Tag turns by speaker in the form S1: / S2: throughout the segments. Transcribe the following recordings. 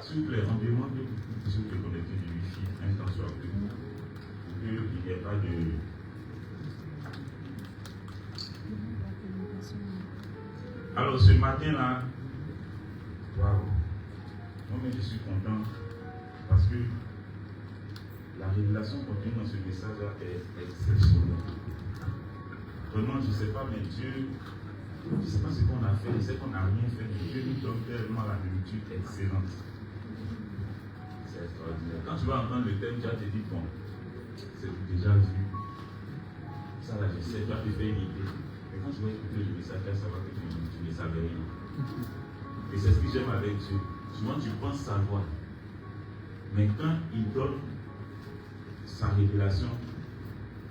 S1: S'il vous plaît, on demande que vous puissiez vous connecter du Wi-Fi un temps soit peu. Pour qu'il n'y ait pas de. Alors, ce matin-là, waouh, moi-même je suis content parce que la révélation contenue dans ce message-là est exceptionnelle. Vraiment, je ne sais pas, mais Dieu, je ne sais pas ce qu'on a fait, je sais qu'on n'a rien fait, mais Dieu nous donne tellement la nourriture excellente. C'est extraordinaire. Quand tu vas entendre le thème, tu vas te dire, bon, c'est déjà vu. Ça là, je sais, tu vas te faire une idée. Mais quand tu vas écouter le message, tu vas savoir que tu ne savais rien. Et c'est ce que j'aime avec Dieu. Souvent, tu penses savoir. Mais quand il donne sa révélation,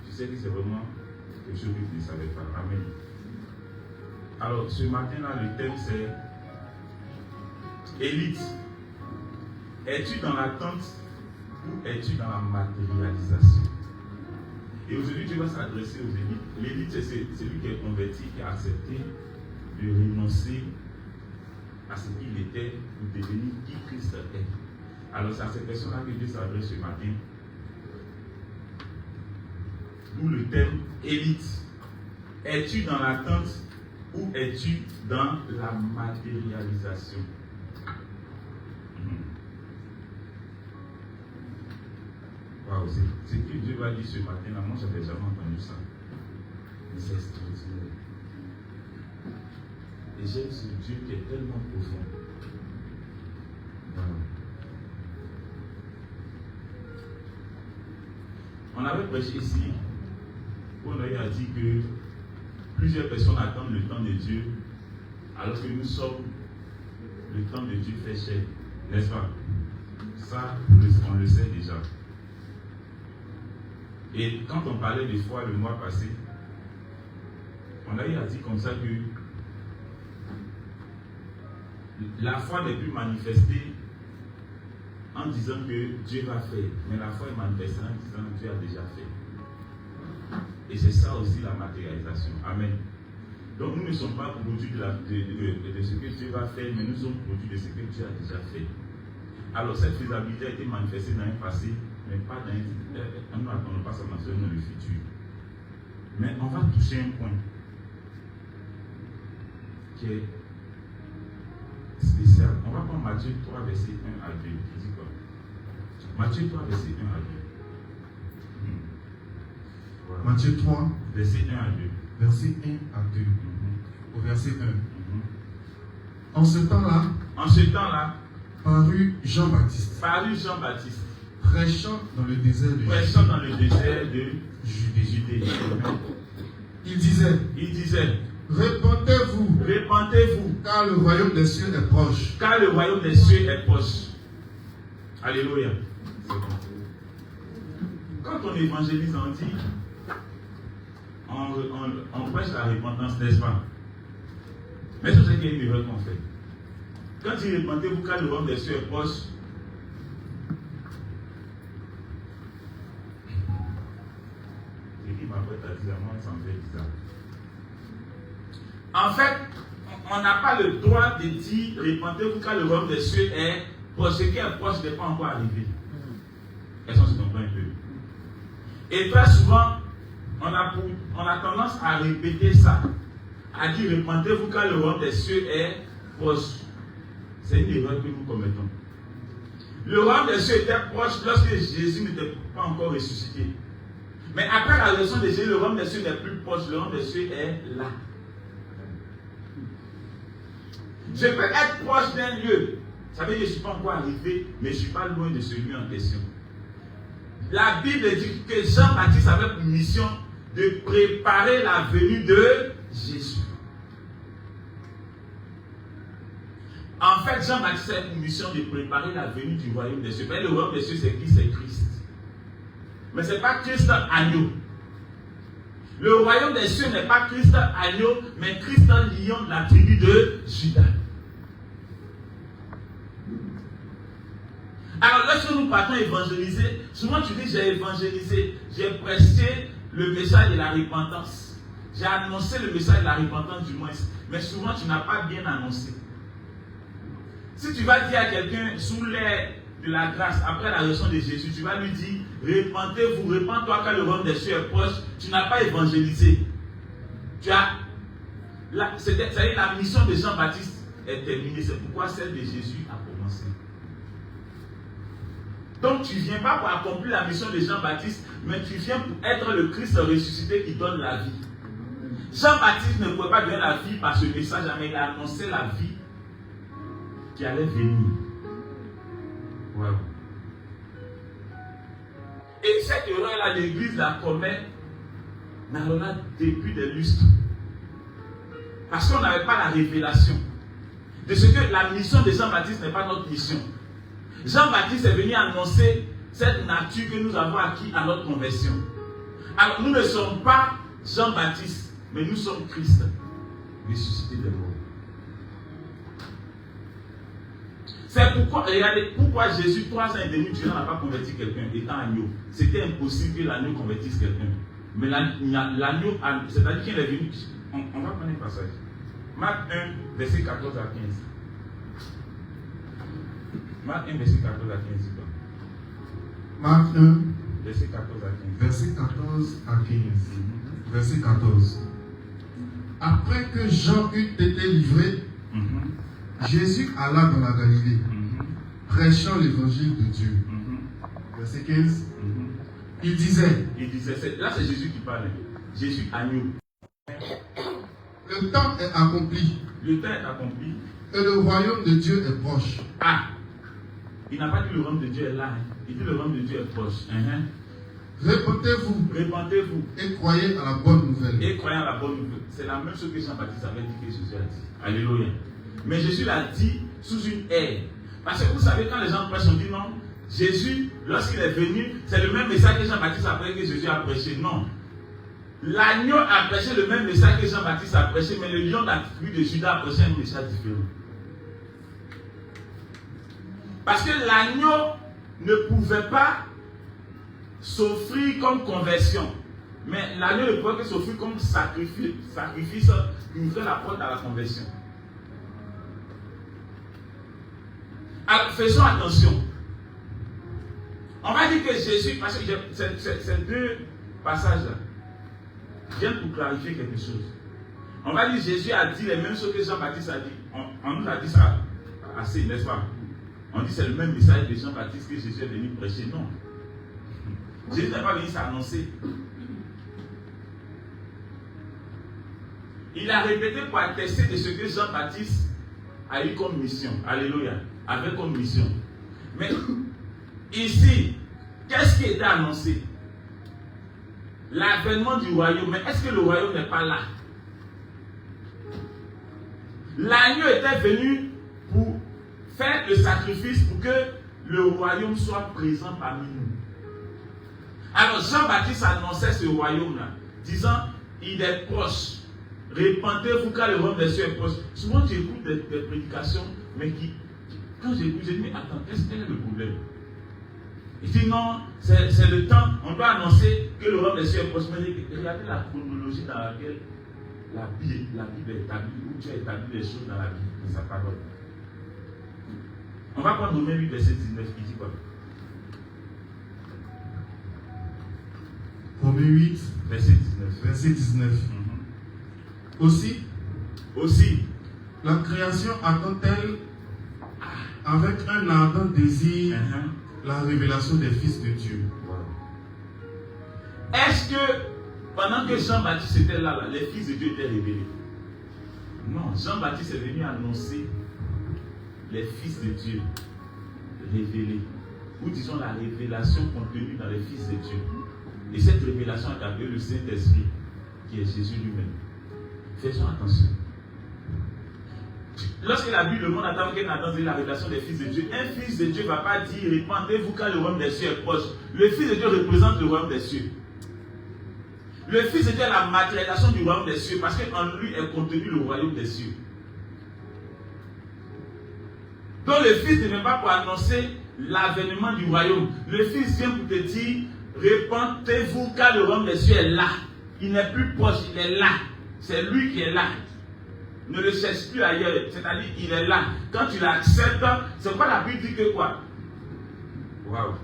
S1: tu sais que c'est vraiment quelque chose que tu ne savais pas. Amen. Alors, ce matin-là, le thème c'est élite. Es-tu dans l'attente ou es-tu dans la matérialisation? Et aujourd'hui, Dieu va s'adresser aux élites. L'élite, c'est celui qui est converti, qui a accepté de renoncer à ce qu'il était pour devenir qui Christ est. Alors, c'est à cette personne-là que Dieu s'adresse ce matin. D'où le thème élite. Es-tu dans l'attente ou es-tu dans la matérialisation? Wow, c'est que Dieu va dire ce matin-là. Moi, je n'avais jamais entendu ça. Mais c'est extraordinaire. Et j'aime ce Dieu qui est tellement profond. Wow. On avait prêché ici, où on a dit que plusieurs personnes attendent le temps de Dieu, alors que nous sommes, le temps de Dieu fait cher, n'est-ce pas? Ça, on le sait déjà. Et quand on parlait de foi le mois passé, on a dit comme ça que la foi n'est plus manifestée en disant que Dieu va faire, mais la foi est manifestée en disant que Dieu a déjà fait. Et c'est ça aussi la matérialisation. Amen. Donc nous ne sommes pas produits de ce que Dieu va faire, mais nous sommes produits de ce que Dieu a déjà fait. Alors cette faisabilité a été manifestée dans un passé, mais pas dans un... Nous n'attendons pas ça dans le futur. Mais on va toucher un point qui est spécial. On va prendre Matthieu 3, verset 1 à 2. Qui dit quoi? Matthieu 3, verset 1 à 2. Voilà.
S2: Matthieu 3,
S1: verset 1 à 2.
S2: Verset 1 à 2. Au verset 1. En ce temps-là, parut Jean-Baptiste, prêchant dans le désert de Judée. Il disait, répentez-vous, car le royaume des cieux est proche.
S1: Alléluia. Quand on évangélise, on dit, on prêche la repentance, n'est-ce pas? Mais c'est ce qu'il y a une erreur qu'on fait. Quand il répentez-vous, car le royaume des cieux est proche, et qui m'apprête à dire, moi, ça me fait bizarre. En fait, on n'a pas le droit de dire, répentez-vous, car le royaume des cieux est proche. Ce qui est proche n'est pas encore arrivé. Est-ce qu'on se comprend un peu? Et très souvent, on a tendance à répéter ça, à dire répentez-vous car le royaume des cieux est proche. C'est une erreur que nous commettons. Le royaume des cieux était proche lorsque Jésus n'était pas encore ressuscité. Mais après la résurrection de Jésus, le royaume des cieux n'est plus proche, le royaume des cieux est là. Je peux être proche d'un lieu. Ça veut dire que je ne suis pas encore arrivé, mais je ne suis pas loin de celui en question. La Bible dit que Jean-Baptiste avait pour mission de préparer la venue de Jésus. En fait, Jean-Baptiste avait pour mission de préparer la venue du royaume des cieux. Mais le royaume des cieux, c'est qui? C'est Christ. Mais ce n'est pas Christ agneau. Le royaume des cieux n'est pas Christ agneau, mais Christ lion de la tribu de Juda. Alors, lorsque nous partons évangéliser, souvent tu dis j'ai évangélisé, j'ai prêché le message de la repentance. J'ai annoncé le message de la repentance du moins, mais souvent tu n'as pas bien annoncé. Si tu vas dire à quelqu'un sous l'air de la grâce, après la résurrection de Jésus, tu vas lui dire, répentez-vous, répands-toi car le royaume des cieux est proche. Tu n'as pas évangélisé. C'est-à-dire la mission de Jean-Baptiste est terminée. C'est pourquoi celle de Jésus a commencé. Donc tu ne viens pas pour accomplir la mission de Jean-Baptiste, mais tu viens pour être le Christ ressuscité qui donne la vie. Jean-Baptiste ne pouvait pas donner la vie par ce message, mais il a annoncé la vie qui allait venir. Wow. Et cette erreur-là, l'Église la commet depuis des lustres. Parce qu'on n'avait pas la révélation de ce que la mission de Jean-Baptiste n'est pas notre mission. Jean-Baptiste est venu annoncer cette nature que nous avons acquis à notre conversion. Alors nous ne sommes pas Jean-Baptiste, mais nous sommes Christ, ressuscité des morts. C'est pourquoi, regardez, pourquoi Jésus, 3 ans et demi durant, n'a pas converti quelqu'un étant agneau. C'était impossible que l'agneau convertisse quelqu'un. Mais l'agneau, c'est-à-dire qu'il est venu. On va prendre un passage. Marc 1, verset 14 à 15. Marc 1, verset 14 à 15.
S2: Marc 1,
S1: verset 14 à 15.
S2: Verset 14 à 15. Verset 14. Après que Jean eut été livré, Jésus alla dans la Galilée, prêchant l'évangile de Dieu. Verset 15. Il disait,
S1: là c'est Jésus qui parle. Jésus agneau.
S2: Le temps est accompli.
S1: Le temps est accompli.
S2: Et le royaume de Dieu est proche.
S1: Ah, il n'a pas dit le royaume de Dieu est là. Il dit le royaume de Dieu est proche.
S2: Répentez-vous.
S1: Répentez-vous.
S2: Et croyez à la bonne nouvelle.
S1: Et croyez à la bonne nouvelle. C'est la même chose que Jean-Baptiste avait dit que Jésus a dit. Alléluia. Mais Jésus l'a dit sous une ère. Parce que vous savez, quand les gens prêchent, on dit non. Jésus, lorsqu'il est venu, c'est le même message que Jean-Baptiste a prêché que Jésus a prêché. Non. L'agneau a prêché le même message que Jean-Baptiste a prêché, mais le lion de la tribu de Juda a prêché un message différent. Parce que l'agneau ne pouvait pas s'offrir comme conversion. Mais l'agneau ne pouvait que s'offrir comme sacrifice qui ouvrait la porte à la conversion. Alors, faisons attention. On va dire que Jésus, parce que c'est 2 passages là, viennent pour clarifier quelque chose. On va dire que Jésus a dit les mêmes choses que Jean-Baptiste a dit. On nous a dit ça assez, n'est-ce pas? On dit que c'est le même message de Jean-Baptiste que Jésus est venu prêcher. Non. Jésus n'est pas venu s'annoncer. Il a répété pour attester de ce que Jean-Baptiste a eu comme mission. Alléluia. Avait comme mission. Mais ici, qu'est-ce qui était annoncé? L'avènement du royaume. Mais est-ce que le royaume n'est pas là? L'agneau était venu pour faire le sacrifice pour que le royaume soit présent parmi nous. Alors Jean-Baptiste annonçait ce royaume-là, disant, il est proche. Répentez-vous car le royaume des cieux est proche. Souvent tu écoutes des prédications, mais quand j'écoute, je dis, mais attends, quel est le problème? Il dit non, c'est le temps, on doit annoncer que le royaume des cieux est proche. Mais regardez la chronologie dans laquelle la Bible est établie, où Dieu a établi les choses dans la Bible, dans sa parole. On va prendre Romains 8, verset 19, qui dit quoi?
S2: Romains 8,
S1: verset 19.
S2: Verset 19.
S1: Aussi,
S2: la création attend-elle avec un ardent désir la révélation des fils de Dieu.
S1: Est-ce que pendant que Jean-Baptiste était là, les fils de Dieu étaient révélés? Non, Jean-Baptiste est venu annoncer les fils de Dieu révélés. Ou disons la révélation contenue dans les fils de Dieu. Et cette révélation a appelé le Saint-Esprit, qui est Jésus lui-même. Faisons attention. Lorsque la Bible demande à la révélation des fils de Dieu, un fils de Dieu ne va pas dire répentez-vous car le royaume des cieux est proche. Le fils de Dieu représente le royaume des cieux. Le fils de Dieu est la matérialisation du royaume des cieux parce qu'en lui est contenu le royaume des cieux. Donc le fils ne vient pas pour annoncer l'avènement du royaume. Le fils vient pour te dire répentez-vous car le royaume des cieux est là. Il n'est plus proche, il est là. C'est lui qui est là. Ne le cherche plus ailleurs. C'est-à-dire, il est là. Quand tu l'acceptes, c'est quoi la Bible dit que quoi? Waouh!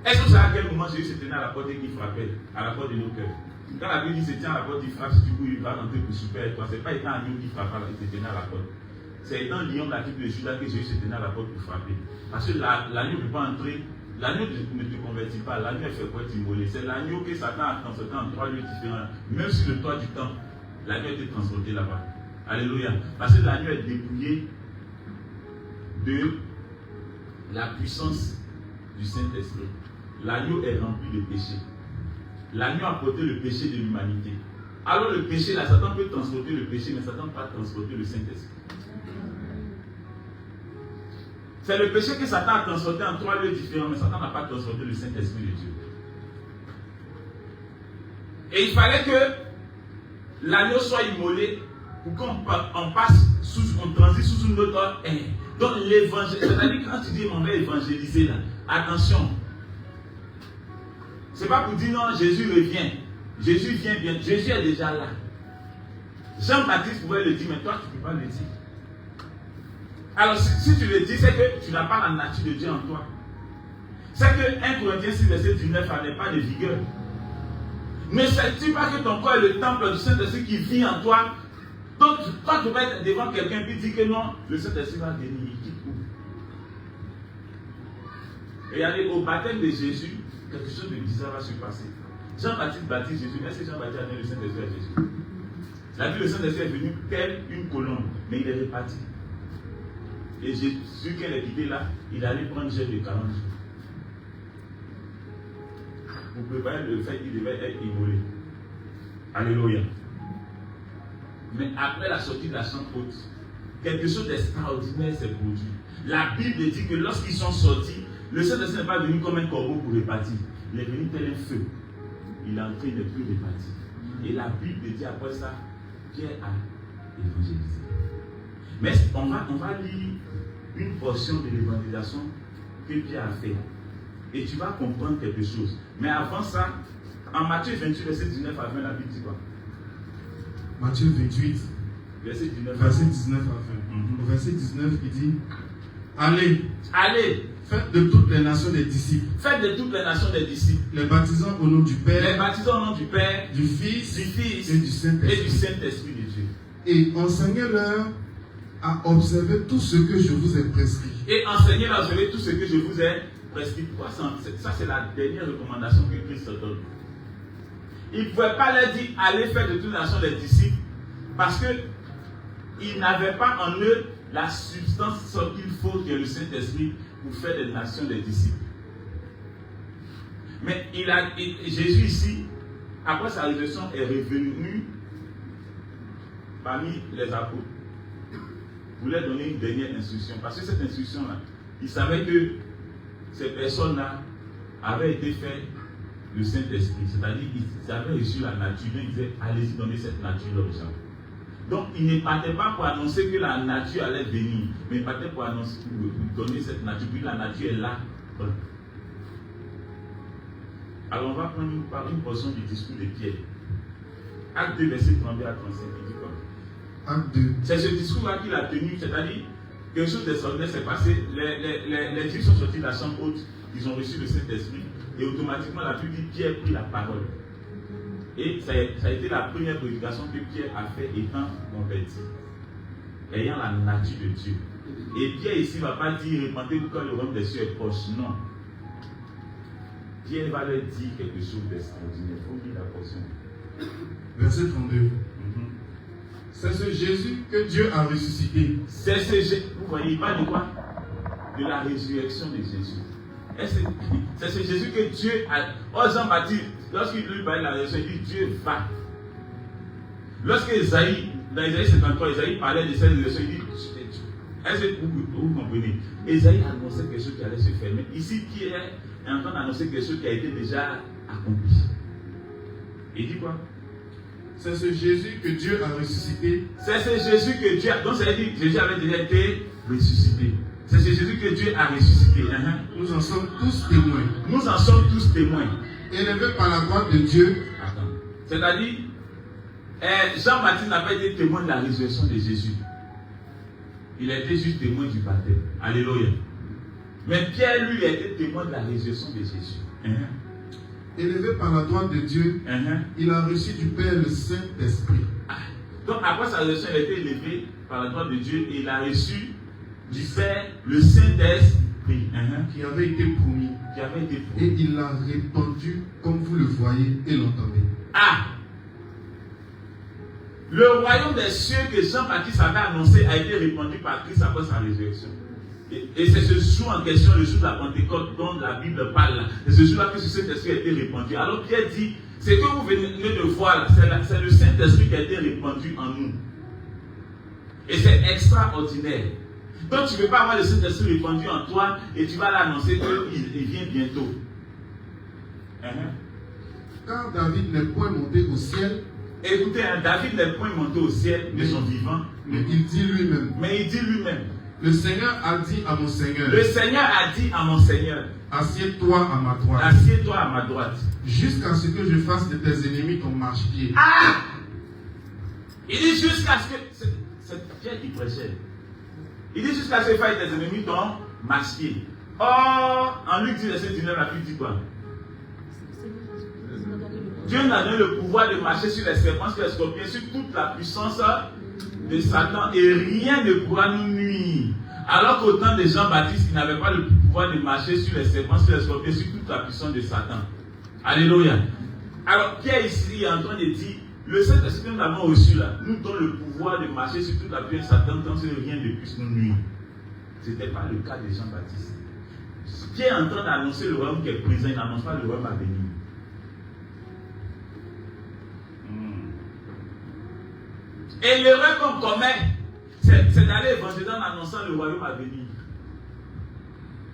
S1: Est-ce que vous savez à quel moment Jésus se tenait à la porte et qu'il frappait? À la porte de nos cœurs. Quand la Bible dit se tient à la porte, il frappe, du coup il va rentrer pour souper avec toi. Ce n'est pas étant un lion qui frappait, il se tenait à la porte. C'est étant lion de la tribu de Judas que Jésus se tenait à la porte pour frapper. Parce que l'agneau ne peut pas entrer. L'agneau ne te convertit pas. L'agneau est fait pour être immolé. C'est l'agneau que Satan a transporté en 3 lieux différents. Même sur le toit du temple, l'agneau a été transporté là-bas. Alléluia. Parce que l'agneau est dépouillé de la puissance du Saint-Esprit. L'agneau est rempli de péché. L'agneau a porté le péché de l'humanité. Alors le péché, là, Satan peut transporter le péché, mais Satan ne peut pas transporter le Saint-Esprit. C'est le péché que Satan a transporté en 3 lieux différents, mais Satan n'a pas transporté le Saint-Esprit de Dieu. Et il fallait que l'agneau soit immolé pour qu'on transite sous une autre ère. Donc l'évangile, c'est-à-dire quand tu dis on va évangéliser là, attention. C'est pas pour dire non, Jésus revient. Jésus vient bien. Jésus est déjà là. Jean-Baptiste pouvait le dire, mais toi tu ne peux pas le dire. Alors si tu le dis, c'est que tu n'as pas la nature de Dieu en toi. C'est que 1 Corinthiens 6, verset 19 n'est pas de vigueur. Ne sais-tu pas que ton corps est le temple du Saint-Esprit qui vit en toi? Donc toi tu vas être devant quelqu'un qui dit que non, le Saint-Esprit va venir, il quitte où? Regardez, au baptême de Jésus, quelque chose de bizarre va se passer. Jean-Baptiste baptise Jésus. Est-ce que Jean-Baptiste a donné le Saint-Esprit à Jésus? La vie, le Saint-Esprit est venu tel une colombe, mais il est reparti. Et Jésus, qu'elle est quitté là, il allait prendre jet de 40 jours. Vous préparez le fait qu'il devait être immolé. Alléluia. Mais après la sortie de la chambre haute, quelque chose d'extraordinaire s'est produit. La Bible dit que lorsqu'ils sont sortis, le Saint-Esprit n'est pas venu comme un corbeau pour repartir. Il est venu tel un feu. Il est entré, il n'est plus reparti. Et la Bible dit après ça, Pierre a évangélisé. Mais on va lire une portion de l'évangélisation que Pierre a fait. Et tu vas comprendre quelque chose. Mais avant ça, en Matthieu 28, verset 19 à 20, la Bible dit quoi?
S2: Matthieu 28,
S1: verset 19
S2: à 20. Au verset 19, il dit, allez, faites de toutes les nations des disciples.
S1: Faites de toutes les nations des disciples.
S2: Les baptisant au nom du Père.
S1: Les baptisant au nom du Père,
S2: du Fils
S1: et
S2: du
S1: Saint-Esprit de Dieu.
S2: Et enseignez-leur à observer tout ce que je vous ai prescrit.
S1: Et enseignez-leur à observer tout ce que je vous ai prescrit. Pourquoi ça, c'est la dernière recommandation que Christ donne. Il ne pouvait pas leur dire allez faire de toutes les nations des disciples parce qu'ils n'avaient pas en eux la substance qu'il faut qu'il y ait le Saint-Esprit pour faire des nations des disciples. Mais Jésus ici, après sa résurrection, est revenu parmi les apôtres pour leur donner une dernière instruction. Parce que cette instruction-là, il savait que ces personnes-là avaient été faites le Saint-Esprit. C'est-à-dire qu'ils avaient reçu la nature. Il disait, allez-y donner cette nature-là aux gens. Donc, il ne partait pas pour annoncer que la nature allait venir, mais il partait pour annoncer, pour donner cette nature. Puis la nature est là. Voilà. Alors, on va prendre une portion du discours de Pierre. Acte 2, verset 32 à 35. Il dit quoi?
S2: Acte 2.
S1: C'est ce discours-là qu'il a tenu, c'est-à-dire quelque chose d'extraordinaire s'est passé. Les Juifs sont sortis de la chambre haute, ils ont reçu le Saint-Esprit, et automatiquement, la Bible dit Pierre prit la parole. Et ça a été la première prédication que Pierre a fait étant converti, ayant la nature de Dieu. Et Pierre ici ne va pas dire répandez-vous quand le royaume des cieux est proche. Non. Pierre va leur dire quelque chose d'extraordinaire. Il faut lire la portion.
S2: Verset 32. C'est ce Jésus que Dieu a ressuscité.
S1: C'est ce Jésus. Vous voyez, il parle de quoi? De la résurrection de Jésus. C'est ce Jésus que Dieu a. Oh, Jean-Baptiste, lorsqu'il lui parle de la résurrection, il dit Dieu va. Lorsque Isaïe, dans Isaïe 53, Isaïe parlait de cette résurrection, il dit est-ce que vous comprenez? Isaïe annonçait quelque chose qui allait se faire. Mais ici, Pierre est en train d'annoncer quelque chose qui a été déjà accompli. Il dit quoi?
S2: C'est ce Jésus que Dieu a ressuscité.
S1: C'est ce Jésus que Dieu a. Donc ça veut dire que Jésus avait déjà été ressuscité. C'est ce Jésus que Dieu a ressuscité.
S2: Nous en sommes tous témoins.
S1: Nous en sommes tous témoins.
S2: Élevé par la gloire de Dieu.
S1: Attends. C'est-à-dire, Jean-Baptiste n'a pas été témoin de la résurrection de Jésus. Il a été juste témoin du baptême. Alléluia. Mais Pierre, lui, a été témoin de la résurrection de Jésus.
S2: Élevé par la droite de Dieu, il a reçu du Père le Saint-Esprit.
S1: Donc après sa résurrection, il a été élevé par la droite de Dieu et il a reçu du Père le Saint-Esprit
S2: qui avait été promis. Et il l'a répandu comme vous le voyez et l'entendez.
S1: Le royaume des cieux que Jean-Baptiste avait annoncé a été répandu par Christ après sa résurrection. Et c'est ce jour en question, le jour de la Pentecôte dont la Bible parle. C'est ce jour-là que ce Saint-Esprit a été répandu. Alors Pierre dit, ce que vous venez de voir, c'est le Saint-Esprit qui a été répandu en nous. Et c'est extraordinaire. Donc tu ne peux pas avoir le Saint-Esprit répandu en toi et tu vas l'annoncer qu'il vient bientôt.
S2: Car David n'est point monté au ciel.
S1: Écoutez, David n'est point monté au ciel, mais son vivant.
S2: Mais il dit lui-même. Le Seigneur a dit à mon Seigneur.
S1: Le Seigneur a dit à mon Seigneur.
S2: Assieds-toi à ma droite.
S1: Assieds-toi à ma droite.
S2: Jusqu'à ce que je fasse de tes ennemis ton marchepied.
S1: Il dit jusqu'à ce que... C'est Pierre qui prêchait. Il dit jusqu'à ce que je fasse de tes ennemis ton marchepied. Or, en Luc 10, verset 19, la Bible dit quoi? Dieu nous a donné le pouvoir de marcher sur les serpents, sur les scorpions, sur toute la puissance de Satan et rien ne pourra nous nuire. Alors qu'au temps de Jean-Baptiste, il n'avait pas le pouvoir de marcher sur les serpents, sur les scorpions, sur toute la puissance de Satan. Alléluia. Alors Pierre ici est en train de dire, le Saint-Esprit que nous avons reçu là, nous donne le pouvoir de marcher sur toute la puissance de Satan tant que rien ne puisse nous nuire. Ce n'était pas le cas de Jean-Baptiste. Pierre est en train d'annoncer le royaume qui est présent, il n'annonce pas le royaume à venir. Et l'erreur qu'on commet, c'est d'aller évangéliser en annonçant le royaume à venir.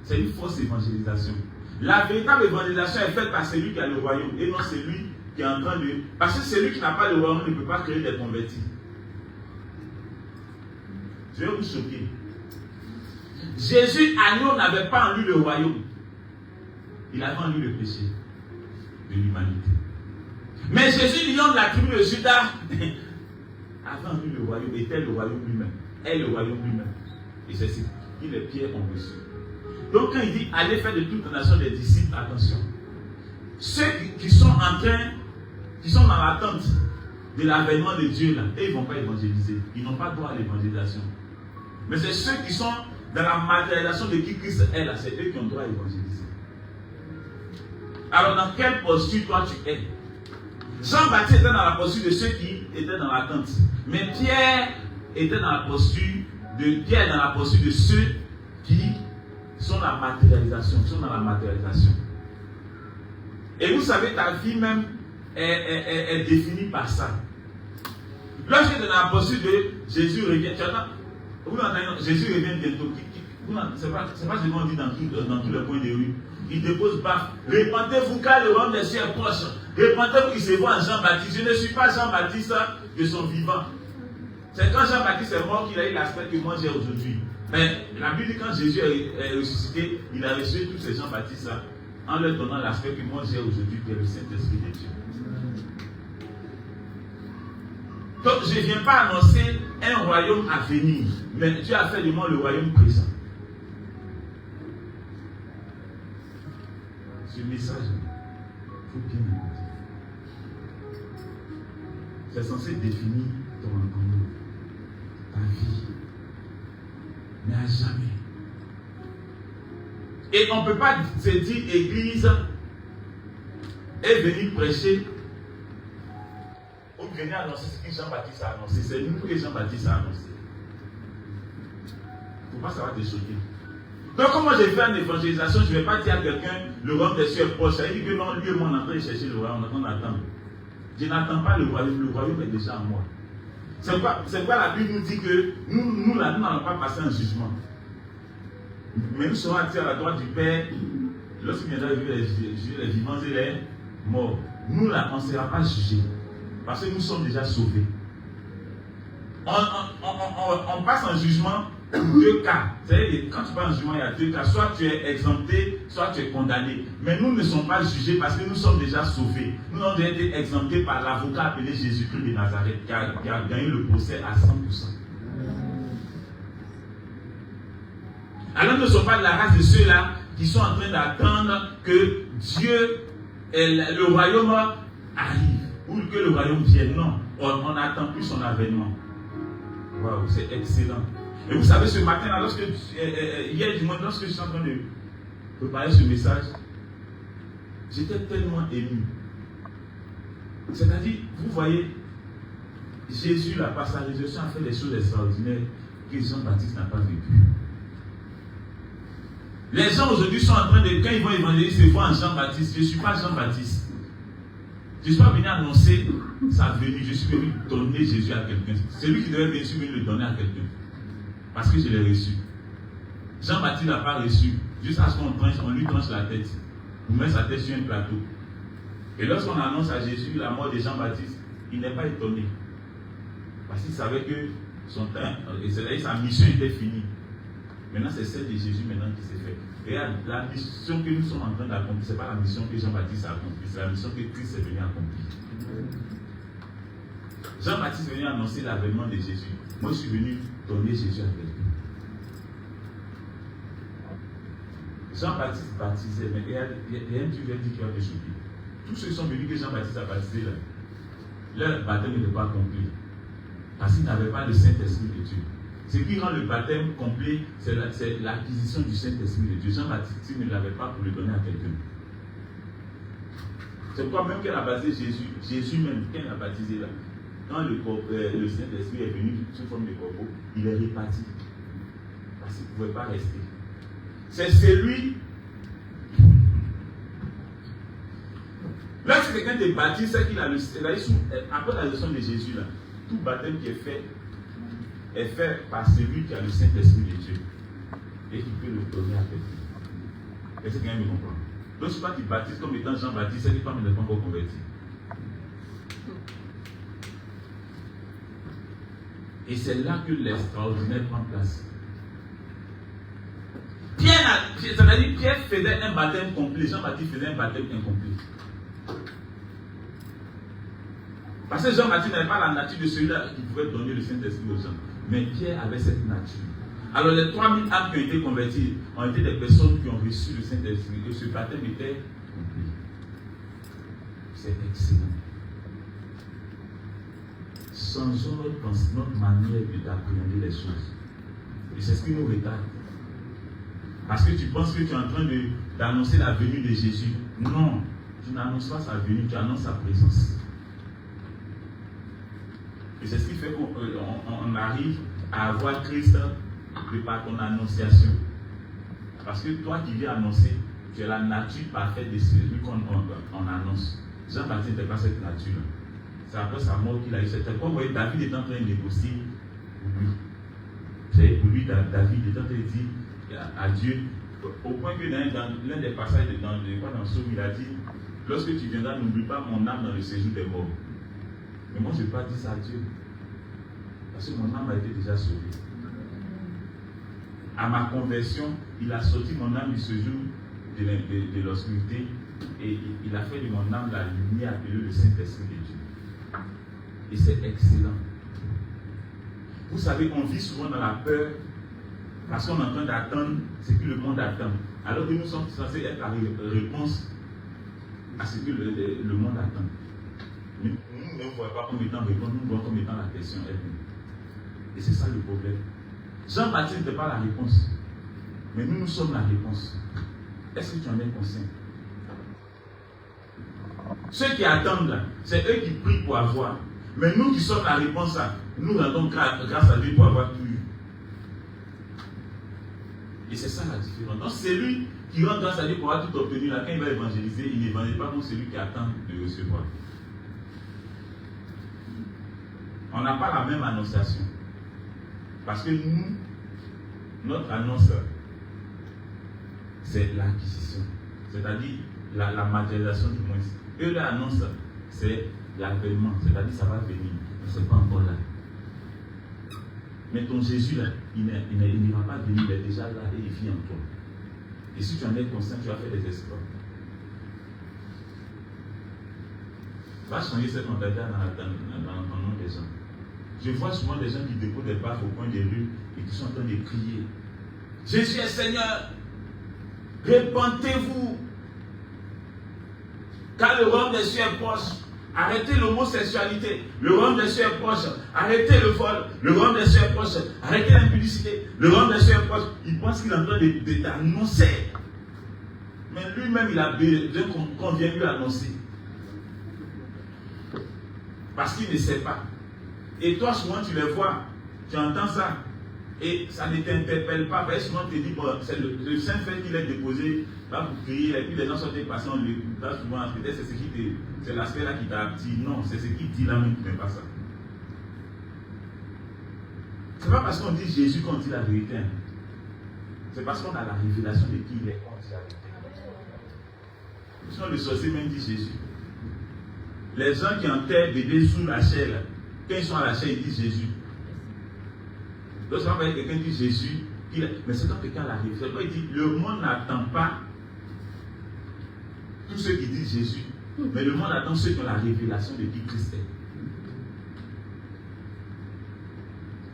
S1: C'est une fausse évangélisation. La véritable évangélisation est faite par celui qui a le royaume et non celui qui est en train de... Parce que celui qui n'a pas le royaume ne peut pas créer des convertis. Je vais vous choquer. Jésus, agneau, n'avait pas en lui le royaume. Il avait en lui le péché de l'humanité. Mais Jésus, lion de la tribu de Judas, avait en lui le royaume, était le royaume lui-même, est le royaume lui-même. Et c'est ce que les pierres ont reçu. Donc quand il dit allez faire de toute nation des disciples, attention. Ceux qui sont en train, qui sont dans l'attente de l'avènement de Dieu là, et ils ne vont pas évangéliser. Ils n'ont pas droit à l'évangélisation. Mais c'est ceux qui sont dans la matérialisation de qui Christ est là, c'est eux qui ont droit à évangéliser. Alors dans quelle posture toi tu es? Jean-Baptiste était dans la posture de ceux qui étaient dans l'attente. Mais Pierre était dans la posture de ceux qui sont dans la matérialisation, Et vous savez, ta vie même est définie par ça. Lorsque tu es dans la posture de Jésus revient, tu attends, vous entendez, Jésus revient bientôt. C'est pas ce qu'on dit dans tous les coins de rue. Il dépose bas. Répentez-vous car le royaume des cieux est proche. Répentez-vous qui se voit en Jean-Baptiste. Je ne suis pas Jean-Baptiste de son vivant. C'est quand Jean-Baptiste est mort qu'il a eu l'aspect que moi j'ai aujourd'hui. Mais la Bible dit quand Jésus est ressuscité, il a reçu tous ces Jean-Baptistes en leur donnant l'aspect que moi j'ai aujourd'hui, qui est le Saint-Esprit de Dieu. Donc je ne viens pas annoncer un royaume à venir, mais Dieu a fait de moi le royaume présent. Ce message, il faut bien écouter. C'est censé définir ton entendement, ta vie, mais à jamais. Et on ne peut pas se dire église et venir prêcher ou venir annoncer ce que Jean-Baptiste a annoncé. C'est nous que Jean-Baptiste a annoncé. Il ne faut pas savoir te choquer. Donc, comment j'ai fait une évangélisation, je ne vais pas dire à quelqu'un le royaume des cieux est proche. Ça veut dire que non, lui et moi, on est en train de chercher le royaume, on est en train d'attendre. Je n'attends pas le royaume est déjà en moi. C'est pourquoi la Bible nous dit que nous n'allons pas passer un jugement. Mais nous serons assis à la droite du Père lorsqu'il viendra juger les vivants et les morts. Nous là, on ne sera pas jugés. Parce que nous sommes déjà sauvés. On passe en jugement deux cas. C'est-à-dire, quand tu parles en jugement, il y a deux cas. Soit tu es exempté, soit tu es condamné. Mais nous ne sommes pas jugés parce que nous sommes déjà sauvés. Nous avons déjà été exemptés par l'avocat appelé Jésus-Christ de Nazareth qui a gagné le procès à 100%. Alors nous ne sommes pas de la race de ceux-là qui sont en train d'attendre que Dieu, le royaume arrive ou que le royaume vienne. Non, on n'attend plus son avènement. Waouh, c'est excellent. Et vous savez, ce matin, là, hier du mois, lorsque je suis en train de préparer ce message, j'étais tellement ému. C'est-à-dire, vous voyez, Jésus, là, par sa résurrection, a fait des choses extraordinaires que Jean-Baptiste n'a pas vécues. Les gens aujourd'hui sont en train de, quand ils vont évangéliser, ils voient en Jean-Baptiste. Je ne suis pas Jean-Baptiste. Je ne suis pas venu annoncer sa venue. Je suis venu donner Jésus à quelqu'un. Celui qui devait venir, je suis venu le donner à quelqu'un. Parce que je l'ai reçu. Jean-Baptiste n'a pas reçu. Juste à ce qu'on lui tranche la tête. On met sa tête sur un plateau. Et lorsqu'on annonce à Jésus la mort de Jean-Baptiste, il n'est pas étonné. Parce qu'il savait que son temps, sa mission était finie. Maintenant, c'est celle de Jésus maintenant qui s'est faite. Et la mission que nous sommes en train d'accomplir, ce n'est pas la mission que Jean-Baptiste a accomplie, c'est la mission que Christ est venu accomplir. Jean-Baptiste est venu annoncer l'avènement de Jésus. Moi, je suis venu donner Jésus à quelqu'un. Jean-Baptiste baptisait, mais il y a un Dieu dit qu'il va te choquer. Tous ceux qui sont venus que Jean-Baptiste a baptisé là, leur baptême n'était pas complet. Parce qu'ils n'avaient pas le Saint-Esprit de Dieu. Ce qui rend le baptême complet, c'est l'acquisition du Saint-Esprit de Dieu. Jean-Baptiste ne l'avait pas pour le donner à quelqu'un. C'est pourquoi même qu'elle a baptisé Jésus même, quand elle a baptisé là, quand le Saint-Esprit est venu sous forme de corbeau, il est réparti. Parce qu'il ne pouvait pas rester. C'est celui. Lorsque quelqu'un te baptise, c'est qu'il a après la leçon de Jésus là, tout baptême qui est fait par celui qui a le Saint-Esprit de Dieu et qui peut le donner à quelqu'un. Est-ce que quelqu'un me comprend? Donc, si tu baptises comme étant Jean-Baptiste, c'est que toi, tu n'es pas encore converti. Et c'est là que l'extraordinaire prend place. Pierre faisait un baptême complet, Jean-Baptiste faisait un baptême incomplet. Parce que Jean-Baptiste n'avait pas la nature de celui-là qui pouvait donner le Saint-Esprit aux gens. Mais Pierre avait cette nature. Alors les 3000 âmes qui ont été convertis ont été des personnes qui ont reçu le Saint-Esprit. Et ce baptême était complet. C'est excellent. Changeons notre manière d'appréhender les choses. Et c'est ce qui nous retarde. Parce que tu penses que tu es en train d'annoncer la venue de Jésus. Non, tu n'annonces pas sa venue, tu annonces sa présence. Et c'est ce qui fait qu'on arrive à avoir Christ par ton annonciation. Parce que toi qui viens annoncer, tu as la nature parfaite de celui qu'on annonce. Jean-Baptiste n'était pas cette nature. C'est après sa mort qu'il a eu cette. Comme vous voyez, David est en train de négocier pour lui. Vous savez, pour lui, David est en train de dire à Dieu, au point que dans l'un des passages dans le psaume, il a dit, lorsque tu viendras, n'oublie pas mon âme dans le séjour des morts. Mais moi, je ne vais pas dire ça à Dieu. Parce que mon âme a été déjà sauvée. À ma conversion, il a sorti mon âme du séjour de l'obscurité et il a fait de mon âme la lumière appelée le Saint-Esprit de Dieu. Et c'est excellent. Vous savez, on vit souvent dans la peur parce qu'on est en train d'attendre ce que le monde attend. Alors que nous sommes censés être la réponse à ce que le monde attend. Nous ne voyons pas comme étant réponse, nous voyons comme étant la question elle-même. Et c'est ça le problème. Jean-Baptiste n'était pas la réponse. Mais nous sommes la réponse. Est-ce que tu en es conscient? Ceux qui attendent, c'est eux qui prient pour avoir. Mais nous qui sommes la réponse, nous rendons grâce à Dieu pour avoir tout eu. Et c'est ça la différence. Donc celui qui rend grâce à Dieu pour avoir tout obtenu, là, quand il va évangéliser, il n'évangélise pas comme celui qui attend de recevoir. On n'a pas la même annonciation. Parce que nous, notre annonce, c'est l'acquisition. C'est-à-dire la matérialisation du moins. Eux, leur annonce, c'est l'avènement. C'est-à-dire ça va venir. Mais ce n'est pas encore là. Mais ton Jésus là, il ne va pas venir, il est déjà là et il vit en toi. Et si tu en es conscient, tu vas faire des exploits. Va changer cette mentalité dans le nom des gens. Je vois souvent des gens qui déposent des baffes au coin des rues et qui sont en train de crier. Jésus est Seigneur, répentez-vous, car le royaume des cieux est proche. Arrêtez l'homosexualité, le royaume des cieux est proche. Arrêtez le vol, le royaume des cieux est proche. Arrêtez l'impudicité, le royaume des cieux est proche. Il pense qu'il est en train d'annoncer. Mais lui-même, il a besoin qu'on vienne lui annoncer. Parce qu'il ne sait pas. Et toi, souvent, tu les vois, tu entends ça, et ça ne t'interpelle pas. Parce que souvent, tu te dis, bon, c'est le Saint-Fait qu'il est déposé, va pour crier, et puis les gens sont passés, on l'écoute, là, souvent, peut-être c'est l'aspect là qui t'a dit. Non, c'est ce qu'il dit là même qui n'est pas ça. C'est pas parce qu'on dit Jésus qu'on dit la vérité. Hein. C'est parce qu'on a la révélation de qui il est qu'on dit la vérité. Sinon, le sorcier même dit Jésus. Les gens qui enterrent bébés sous la chair, là, quand ils sont à la chair, ils disent Jésus. Donc, ça va être quelqu'un qui dit Jésus. Mais c'est quand quelqu'un la révélation. Il dit le monde n'attend pas tous ceux qui disent Jésus, mais le monde attend ceux qui ont la révélation de qui Christ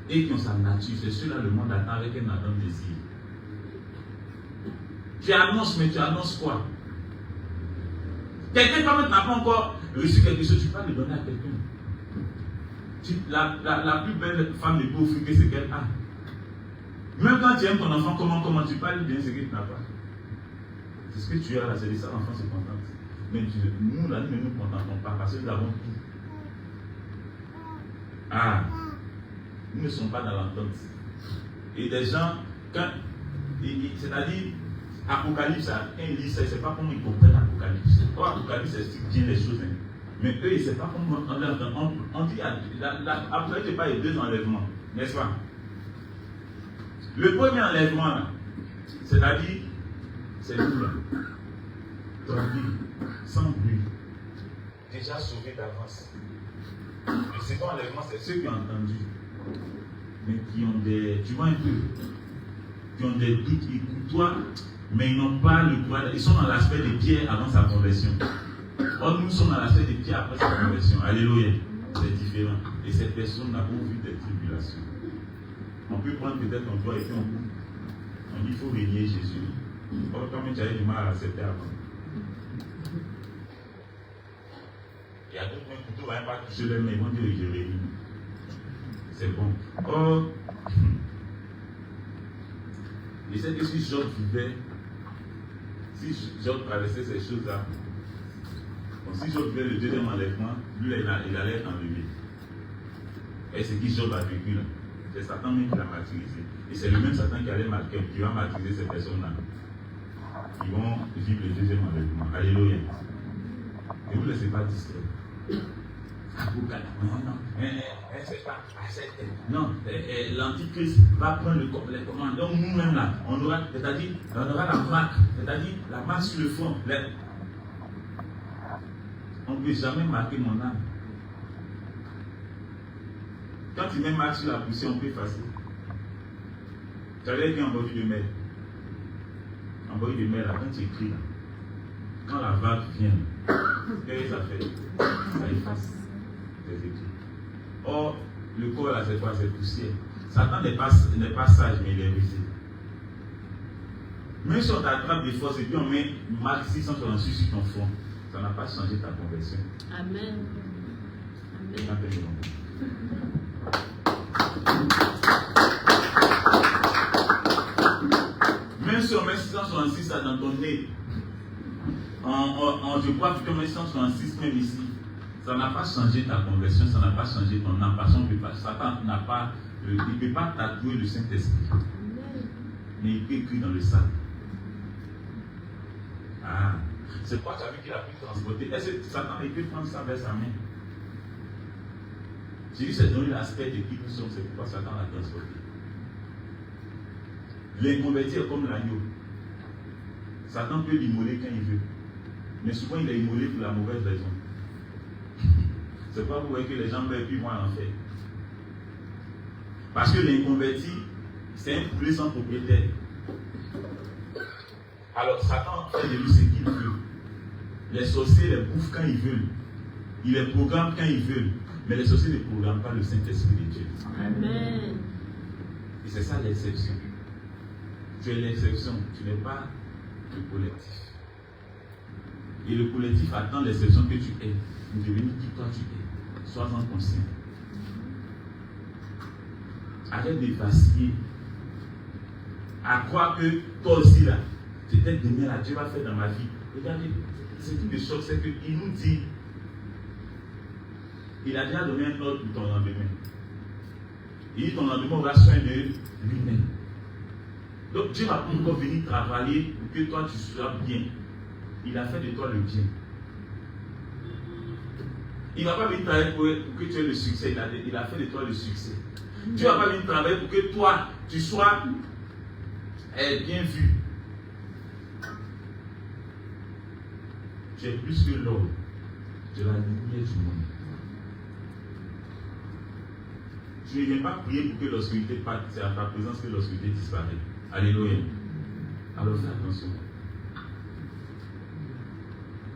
S1: est. Et qui ont sa nature. C'est ceux-là le monde attend avec un ardent désir. Tu annonces, mais tu annonces quoi? Quelqu'un n'a pas encore reçu quelque chose, tu peux pas le donner à quelqu'un. La plus belle femme ne peut offrir que ce qu'elle a. Même quand tu aimes ton enfant, comment tu parles bien ce que tu n'as pas. C'est ce que tu as là, c'est de ça l'enfant se contente. Mais nous, là, nous ne nous contentons pas parce que nous avons tout. Ah, nous ne sommes pas dans l'entente. Et des gens, c'est-à-dire, Apocalypse, quand ils lisent ça, ils ne savent pas comment ils comprennent l'Apocalypse. Apocalypse explique bien les choses. Hein. Mais eux, ils ne savent pas comment on dit. Après, il n'y a pas les deux enlèvements, n'est-ce pas? Le premier enlèvement, là, c'est-à-dire, c'est nous là, tranquille, sans bruit, déjà sauvés d'avance. Le second enlèvement, c'est ceux qui ont entendu, mais qui ont des, tu vois un peu, qui ont des doutes, ils côtoient, mais ils n'ont pas le droit, ils sont dans l'aspect de Pierre avant sa conversion. Or, nous sommes dans l'aspect de Pierre après sa conversion. Alléluia, c'est différent. Et cette personne n'a pas vu des tribulations. On peut prendre peut-être ton doigt et puis on dit qu'il faut régner Jésus. Or, toi-même, tu avais du mal à accepter avant. Il y a d'autres même plutôt, ne vont pas toucher les mains, ils vont dire je règne. C'est bon. Or, je sais que si Job vivait, si Job traversait ces choses-là, bon, si Job vivait le deuxième enlèvement, lui, il allait être enlevé. Et c'est qui Job a vécu là? C'est Satan même qui l'a martyrisé. Et c'est le même Satan qui va martyriser ces personnes-là. Qui vont vivre le deuxième enlèvement. Alléluia. Ne vous laissez pas distraire. Non, l'Antichrist va prendre les commandes. Donc nous-mêmes là, on aura la marque, c'est-à-dire la marque sur le front. On ne peut jamais marquer mon âme. Quand tu mets marque sur la poussière, on peut effacer. Tu avais écrit en bordure de mer. En bordure de mer, là, quand tu écris, là, quand la vague vient, qu'est-ce que ça fait? Ça efface les écrits. Or, le corps là, c'est quoi? C'est poussière. Satan n'est pas sage, mais il est rusé. Même si on t'attrape des forces et puis on met marque 666 sur ton front, ça n'a pas changé ta conversion. Amen. Amen. Même si on met 666 dans ton nez, je crois que tu mets 666 même ici, ça n'a pas changé ta conversion, ça n'a pas changé ton âme. Parce que Satan n'a pas, il ne peut pas tatouer le Saint-Esprit. Mais il peut écrire dans le sable. Ah, c'est quoi tu as vu qu'il a pu transporter? Est-ce que Satan il peut prendre ça vers sa main? J'ai dit, c'est donné l'aspect de qui nous sommes, c'est pourquoi Satan l'a transporté. L'inconverti est comme l'agneau. Satan peut l'immoler quand il veut. Mais souvent, il est immolé pour la mauvaise raison. C'est pas vous voyez que les gens meurent et puis vont à l'enfer. Parce que l'inconverti, c'est un poulet sans propriétaire. Alors Satan fait de lui ce qu'il veut. Les sorciers les bouffent quand ils veulent. Ils les programment quand ils veulent. Mais les sorciers ne programment pas le Saint-Esprit de Dieu.
S3: Amen. Et
S1: c'est ça l'exception. Tu es l'exception, tu n'es pas le collectif. Et le collectif attend l'exception que tu es pour devenir qui toi tu es. Sois-en conscient. Arrête de vaciller. À croire que toi aussi là, peut-être demain là, Dieu va faire dans ma vie. Regardez, c'est tout le choc, c'est qu'il nous dit, il a déjà donné un ordre pour ton lendemain. Il dit ton lendemain aura soin de lui-même. Donc Dieu va pas encore venir travailler pour que toi tu sois bien. Il a fait de toi le bien. Il ne va pas venir travailler pour que tu aies le succès. Il a fait de toi le succès. Dieu ne va pas venir travailler pour que toi tu sois bien vu. Tu es plus que l'homme de la lumière du monde. Tu ne viens pas prier pour que l'obscurité parte. C'est à ta présence que l'obscurité disparaît. Alléluia. Alors fais attention.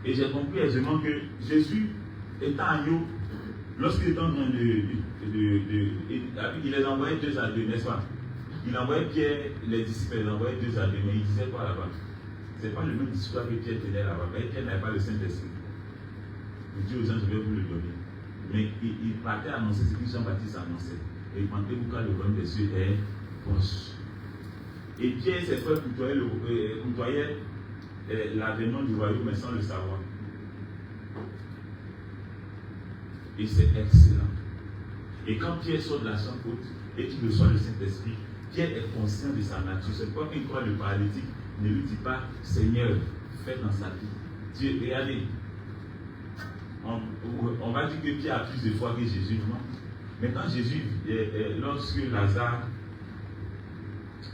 S1: Et j'ai compris aisément que Jésus étant agneau, lorsqu'il était en train il les envoyait 2 à 2, n'est-ce pas? Il envoyait Pierre, les disciples les envoyaient 2 à 2, mais il disait quoi là-bas? Ce n'est pas le même discours que Pierre tenait là-bas. Mais Pierre n'avait pas le Saint-Esprit. Il dit aux gens, je vais vous le donner. Mais il partait annoncer ce que Jean-Baptiste annonçait. Et pensez-vous quand le royaume des cieux est proche. Et Pierre, ses frères côtoyaient l'avènement du royaume, mais sans le savoir. Et c'est excellent. Et quand Pierre sort de la chambre haute et qu'il reçoit le Saint-Esprit, Pierre est conscient de sa nature. C'est pourquoi qu'il croit le paralytique ne lui dit pas Seigneur, fais dans sa vie. Dieu, regardez, on va dire que Pierre a plus de foi que Jésus, non? Mais quand Jésus, lorsque Lazare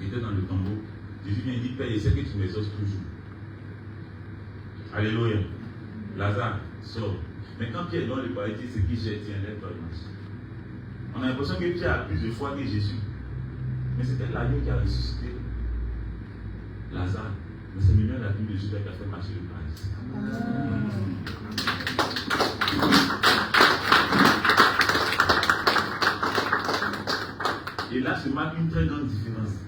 S1: était dans le tombeau, Jésus vient dire Père, je sais que tu m'exauces toujours. Alléluia. Lazare, sort. Mais quand Pierre est dans le paralytique, c'est qui j'ai tiens lève-toi et marche. On a l'impression que Pierre a plus de foi que Jésus. Mais c'était l'agneau qui a ressuscité Lazare. Mais c'est le la Bible de Judas qui a fait marcher le paralytique. Et là se marque une très grande différence.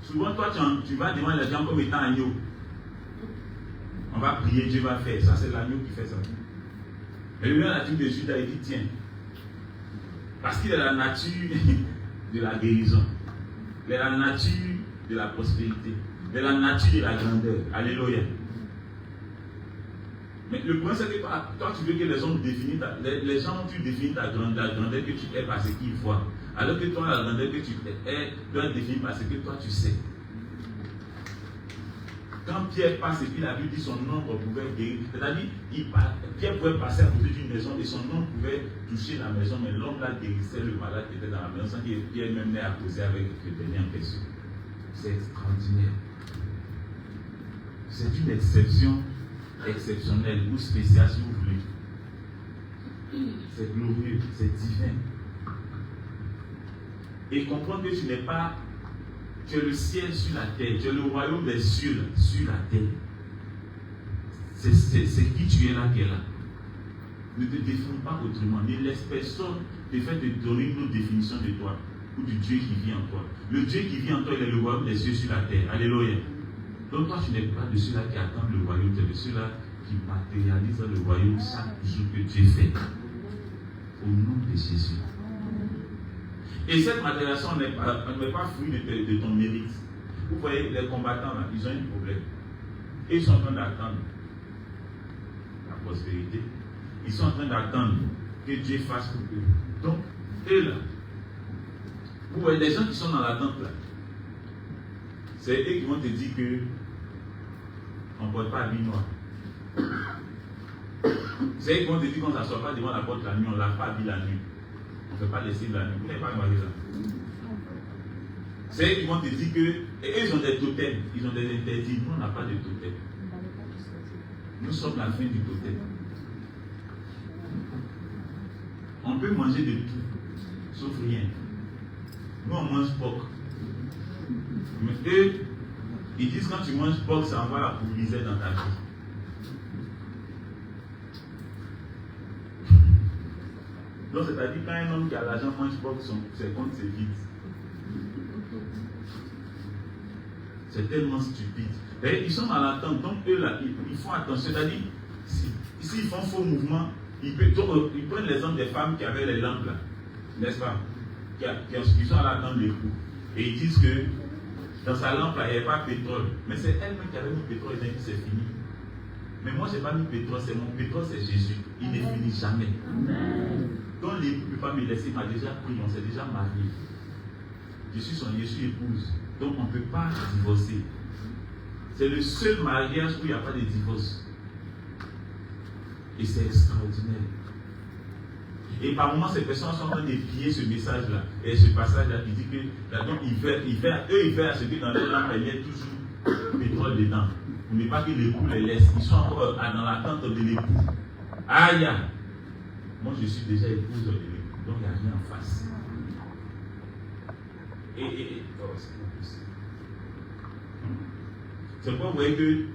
S1: Souvent, toi, tu vas devant les gens comme étant agneau. On va prier, Dieu va faire. Ça, c'est l'agneau qui fait ça. Et lui, la nature de Judas, il dit tiens. Parce qu'il est la nature de la guérison. Il est la nature de la prospérité. Il est la nature de la grandeur. Alléluia. Mais le point, c'est que toi, tu veux que les gens définissent ta grandeur que tu es par ce qu'ils voient. Alors que toi, la grandeur que tu es doit être définie par ce que toi, tu sais. Quand Pierre passe et puis la Bible dit son ombre pouvait guérir, c'est-à-dire Pierre pouvait passer à côté d'une maison et son ombre pouvait toucher la maison, mais l'ombre là guérissait le malade qui était dans la maison sans que Pierre même n'ait à causer avec le dernier en question. C'est extraordinaire. C'est une exception exceptionnelle ou spéciale si vous voulez. C'est glorieux, c'est divin. Et comprendre que tu n'es pas, tu es le ciel sur la terre, tu es le royaume des cieux sur la terre. C'est qui tu es là qui est là. Ne te définis pas autrement. Ne laisse personne te faire te donner une autre définition de toi ou du Dieu qui vit en toi. Le Dieu qui vit en toi, il est le royaume des cieux sur la terre. Alléluia. Donc toi, tu n'es pas de ceux-là qui attendent le royaume, tu es de ceux-là qui matérialisent le royaume chaque jour que Dieu fait. Au nom de Jésus. Et cette matérialisation n'est pas fruit de ton mérite. Vous voyez, les combattants, là, ils ont un problème. Et ils sont en train d'attendre la prospérité. Ils sont en train d'attendre que Dieu fasse pour eux. Donc, eux là, vous voyez, les gens qui sont dans l'attente là, c'est eux qui vont te dire que on ne porte pas habit noir. C'est eux qui vont te dire qu'on ne s'assoit pas devant la porte la nuit, on ne lave pas habit la nuit. On ne fait pas les signes la nuit. Vous n'avez pas remarqué ça? C'est eux qui vont te dire que. Et eux, ils ont des totems, ils ont des interdits. Nous, on n'a pas de totems. Nous sommes la fin du totem. On peut manger de tout, sauf rien. Nous, on mange porc. Mais eux, ils disent quand tu manges porc, ça envoie la poubelle dans ta vie. Donc, c'est-à-dire quand un homme qui a l'argent mange porc, ses comptes se vident. C'est tellement stupide. Et ils sont dans l'attente, donc eux là, ils font attention. C'est-à-dire, s'ils font faux mouvement, ils prennent l'exemple des femmes qui avaient les lampes là, n'est-ce pas? Qui sont à l'attente des coups. Et ils disent que dans sa lampe là, il n'y avait pas de pétrole. Mais c'est elle-même qui avait mis le pétrole, ils ont dit c'est fini. Mais moi, je n'ai pas mis pétrole, c'est mon pétrole, c'est Jésus. Il ne finit jamais. Donc l'époux ne peut pas me laisser, il m'a déjà pris, on s'est déjà marié. Je suis son épouse. Donc on ne peut pas divorcer. C'est le seul mariage où il n'y a pas de divorce. Et c'est extraordinaire. Et par moments, ces personnes sont en train de piller ce message-là. Et ce passage-là qui dit que eux, ils veulent acheter dans leur lampe, il y a toujours pétrole dedans. Pour ne pas que l'époux les laisse. Ils sont encore dans l'attente de l'époux. Aïe! Moi, je suis déjà épouse de l'époux. Donc, il n'y a rien en face. Oh, c'est pas possible. C'est pourquoi vous voyez que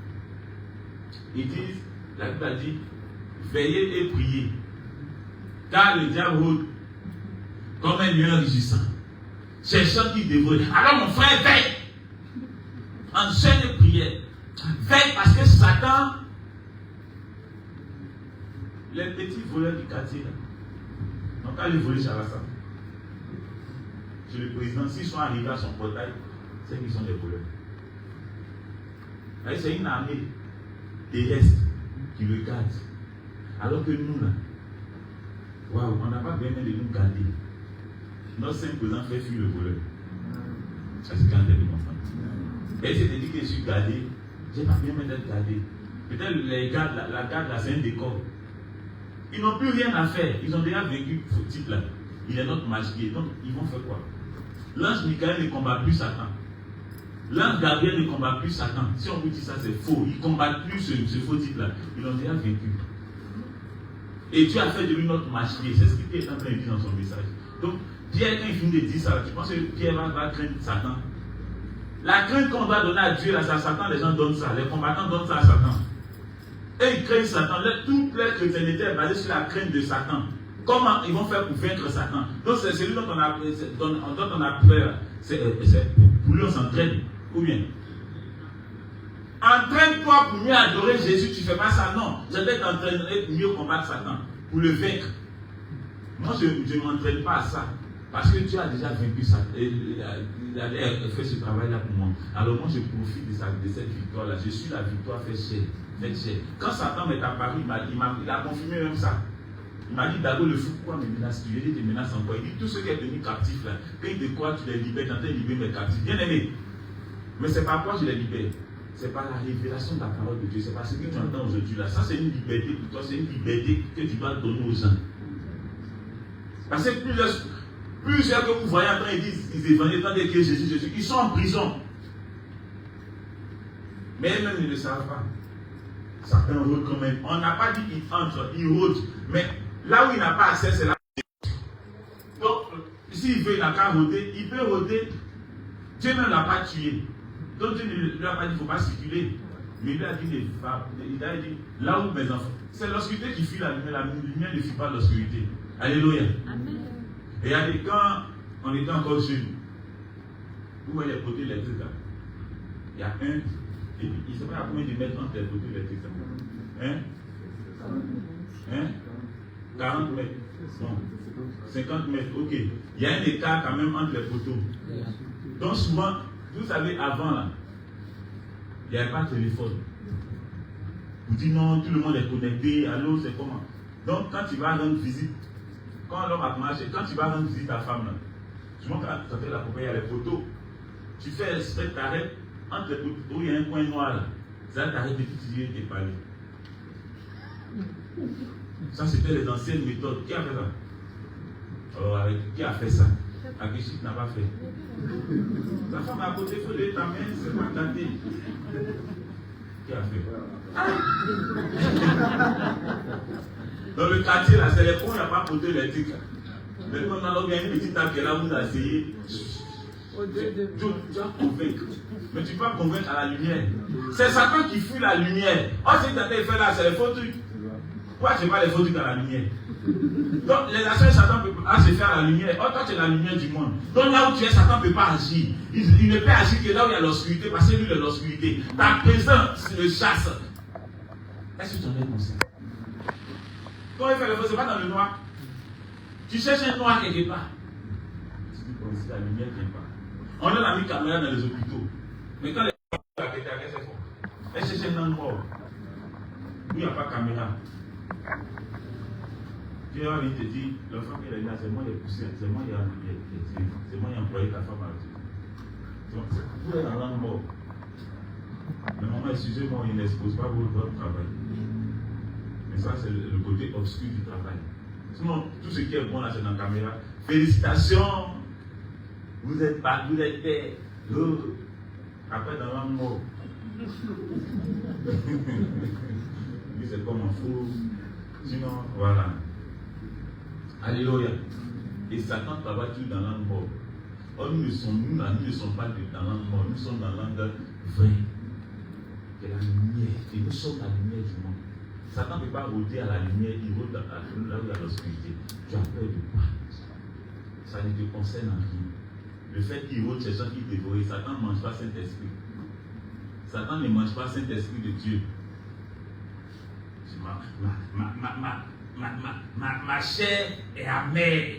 S1: ils disent, la Bible a dit, veillez et priez. Car le diable rôde comme un lion rugissant, cherchant qui dévore. Alors mon frère, veille en jeûne et prière. Veille parce que Satan, les petits voleurs du quartier, donc quand les voleurs Charassa, chez le président, s'ils sont arrivés à son portail, c'est qu'ils sont des voleurs. C'est une armée terrestre qui le garde. Alors que nous, là, waouh, on n'a pas besoin de nous garder. Notre Saint Président fait fuir le voleur. C'est ce qu'on a de comprendre. Et c'est de dire que je suis gardé, je n'ai pas besoin d'être gardé. Peut-être les gardes, la garde, là, c'est un décor. Ils n'ont plus rien à faire. Ils ont déjà vécu ce type-là. Il est notre masqué. Donc, ils vont faire quoi? L'ange Michael ne combat plus Satan. L'ange Gabriel ne combat plus Satan. Si on vous dit ça, c'est faux. Ils ne combattent plus ce faux type-là. Ils l'ont déjà vécu. Et Dieu a fait de lui notre masqué. C'est ce qu'il est en train de dire dans son message. Donc, Pierre, quand il finit de dire ça, tu penses que Pierre va craindre Satan? La crainte qu'on doit donner à Dieu, là, c'est à Satan, les gens donnent ça. Les combattants donnent ça à Satan. Et ils craignent Satan. Toute leur chrétienté est basée sur la crainte de Satan. Comment ils vont faire pour vaincre Satan? Donc, c'est celui dont on a peur. Pour lui, on s'entraîne. Ou bien? Entraîne-toi pour mieux adorer Jésus. Tu ne fais pas ça, non. Je vais t'entraîner pour mieux combattre Satan. Pour le vaincre. Moi, je ne m'entraîne pas à ça. Parce que Dieu a déjà vaincu ça. Il a fait ce travail-là pour moi. Alors moi, je profite de cette victoire-là. Je suis la victoire faite chair. Quand Satan m'est apparu, il a confirmé même ça. Il m'a dit, d'abord, le fou, pourquoi me menaces-tu? Je dis, te menaces encore. Il dit, tous ceux qui sont devenus captifs, là, quand ils te croient, tu les libères, tu entends libérer mes captifs. Bien aimé. Mais c'est pas quoi je les libère. C'est pas la révélation de la parole de Dieu. C'est pas ce que tu entends aujourd'hui là. Ça, c'est une liberté pour toi. C'est une liberté que tu dois donner aux gens. Parce que plusieurs que vous voyez en train, ils disent, ils évangélisent, tandis que Jésus, ils sont en prison. Mais eux-mêmes, ils ne le savent pas. Certains rôdent quand même. On n'a pas dit qu'ils entrent, ils rôdent. Mais là où il n'a pas accès, c'est là où il est. Donc, s'il veut, il n'a qu'à rôder. Il peut rôder. Dieu ne l'a pas tué. Donc Dieu ne lui a pas dit qu'il ne faut pas circuler. Mais il a dit, là où mes enfants. C'est l'obscurité qui fuit la lumière ne fuit pas l'obscurité. Alléluia. Amen. Et quand on était encore jeunes, vous voyez les poteaux électriques là. Il y a un, et puis il ne sait pas combien de mètres entre les poteaux électriques là. 40 mètres. Bon. 50 mètres, ok. Il y a un écart quand même entre les poteaux. Donc souvent, vous savez, avant là, il n'y avait pas de téléphone. Vous dites non, tout le monde est connecté, allô, c'est comment? Donc quand tu vas rendre visite, quand l'homme a marché, quand tu vas rendre visite à ta femme là, souvent quand tu es la compagnie, il y a les photos, tu fais respect, t'arrêtes entre les poteaux, où il y a un coin noir là, ça t'arrête de t'utiliser tes palais. Ça c'était les anciennes méthodes. Qui a fait ça? Qui a fait ça? Akishit n'a pas fait. Ta femme à côté, il faut lever ta main, c'est pas gâté. Qui a fait? Dans le quartier là, c'est les ponts, il n'y a pas poteau électrique. Maintenant, il y a une petite table qui est là, vous asseyez. Tu vas convaincre. Mais tu ne peux pas convaincre à la lumière. C'est Satan qui fuit la lumière. Oh, c'est que tu fait là, c'est les faux trucs. Pourquoi tu ne fais pas les faux trucs à la lumière? Donc, les actions de Satan ne peuvent pas se faire à la lumière. Oh, toi, tu es la lumière du monde. Donc, là où tu es, Satan ne peut pas agir. Il ne peut agir que là où il y a l'obscurité, parce que lui, il est l'obscurité. Ta présence le chasse. Est-ce que tu en es conscient? Quand il fait le feu, ce n'est pas dans le noir. Tu cherches un noir quelque part. Tu dis, bon, ici, la lumière ne vient pas. On a mis caméra dans les hôpitaux. Mais quand les gens font la caméra, qu'est-ce qu'elles font? Elles cherchent un endroit où il n'y a pas de caméra. Dieu a te dit, l'enfant qui est là, c'est moi qui ai poussé, c'est moi qui ai employé ta femme à Dieu. Vous êtes dans l'angle mort. Mais maman, excusez-moi, il n'expose pas votre travail. Mais ça, c'est le côté obscur du travail. Sinon, tout ce qui est bon là, c'est dans la caméra. Félicitations! Vous êtes pas, vous êtes père. Après, dans l'angle mort. Lui, c'est comme un fou. Sinon, voilà. Alléluia. Et Satan travaille toujours dans l'angle mort. Or, nous ne sommes pas dans l'angle mort, nous sommes dans l'angle vrai. C'est la lumière. Et nous sommes la lumière du monde. Satan ne peut pas rôder à la lumière, il rôde là où il y a l'obscurité. Tu as peur de quoi? Ça ne te concerne en rien. Le fait qu'il rôde, c'est ça qui dévore. Satan ne mange pas Saint-Esprit. Satan ne mange pas Saint-Esprit de Dieu. Ma chair est amère.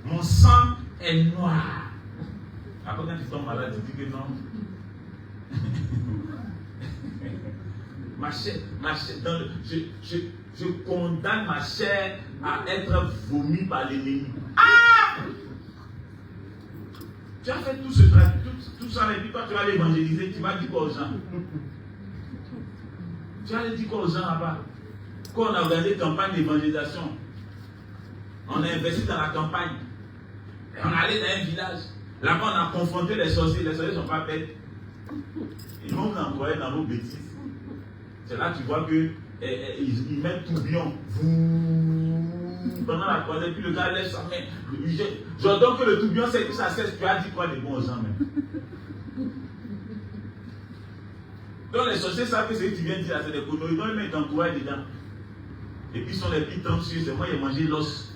S1: Mon sang est noir. Après, quand tu tombes malade, tu dis que non. Je condamne ma chair à être vomie par l'ennemi. Ah! Tu as fait tout ça, et puis toi tu vas l'évangéliser, tu vas dire quoi aux gens? Tu vas dire quoi aux gens là-bas? Quand on a organisé une campagne d'évangélisation, on a investi dans la campagne, et on est allé dans un village, là-bas on a confronté les sorciers ne sont pas bêtes. Ils vont vous envoyer dans vos bêtises. C'est là que tu vois qu'ils mettent tourbillon. Pendant la croisée, puis le gars lève sa main. J'ordonne que le tourbillon c'est que ça cesse. Tu as dit quoi de bon aux gens même? Donc les sorciers savent que ce que tu viens de dire, c'est des conneries. Donc ils mettent ton courage dedans. Et puis ils sont les petits anxieux. C'est moi qui ai mangé l'os.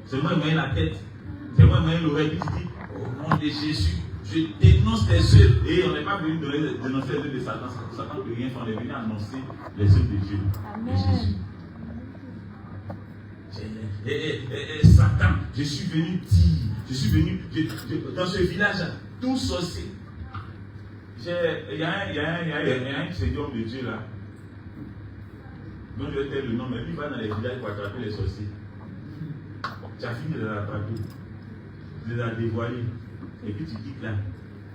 S1: C'est moi qui ai mangé la tête. C'est moi qui ai mangé l'oreille. Puis tu dis, au nom de Jésus, je dénonce tes œuvres. Et on n'est pas venu dénoncer les œuvres de Satan. Satan ne peut rien faire. On est venu annoncer les œuvres de Dieu.
S3: Amen.
S1: De Jésus. Satan, je suis venu dire, dans ce village, tout sorcier. Il y a un seigneur de Dieu là, dont je vais taire le nom, mais lui il va dans les villages pour attraper les sorciers. Tu as fini de l'attraper, de la dévoiler, et puis tu quittes là.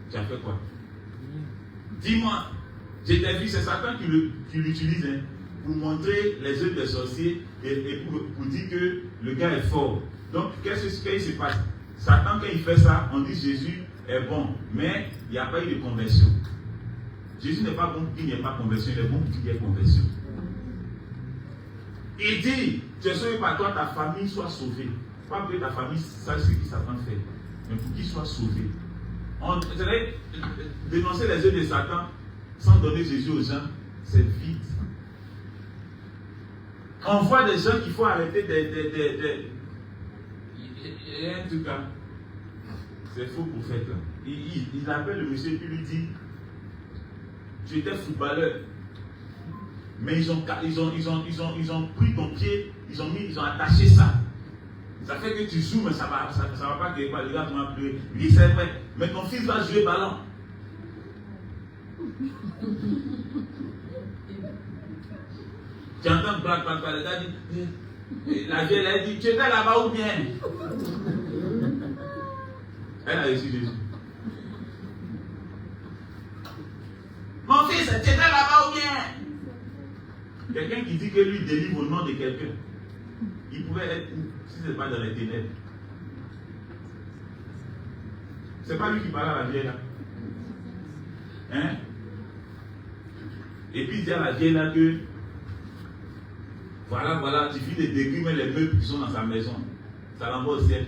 S1: Tu as fait quoi? Dis-moi, je t'ai vu, c'est Satan qui l'utilise pour montrer les œuvres des sorciers et pour dire que le gars est fort. Donc, qu'est-ce qui se passe? Satan, quand il fait ça, on dit Jésus est bon, mais il n'y a pas eu de conversion. Jésus n'est pas bon pour qu'il n'y ait pas de conversion, il est bon pour qu'il y ait conversion. Il dit, tu es sauvé par toi, ta famille soit sauvée. Pas pour que ta famille sache ce que Satan fait, mais pour qu'il soit sauvé. On dirait dénoncer les œuvres de Satan sans donner Jésus aux gens, c'est vite. On voit des gens qu'il faut arrêter il y a un truc là. C'est faux prophète. Il appelle le monsieur et lui dit, tu étais footballeur. Mais ils ont pris ton pied, ils ont attaché ça. Ça fait que tu joues, mais ça va pas que les gars vont pleurer. Oui, c'est vrai, mais ton fils va jouer ballon. Tu entends blague, le gars dit, la vieille elle dit, tu étais là-bas ou bien? Elle a reçu Jésus. Mon fils, tu étais là-bas ou bien? Quelqu'un qui dit que lui délivre au nom de quelqu'un, il pouvait être, si ce n'est pas dans les ténèbres. C'est pas lui qui parle à la vieille là. Hein? Et puis il dit à la vieille là que Voilà, tu finis de dégrimer les meubles qui sont dans sa maison. Ça l'envoie au ciel.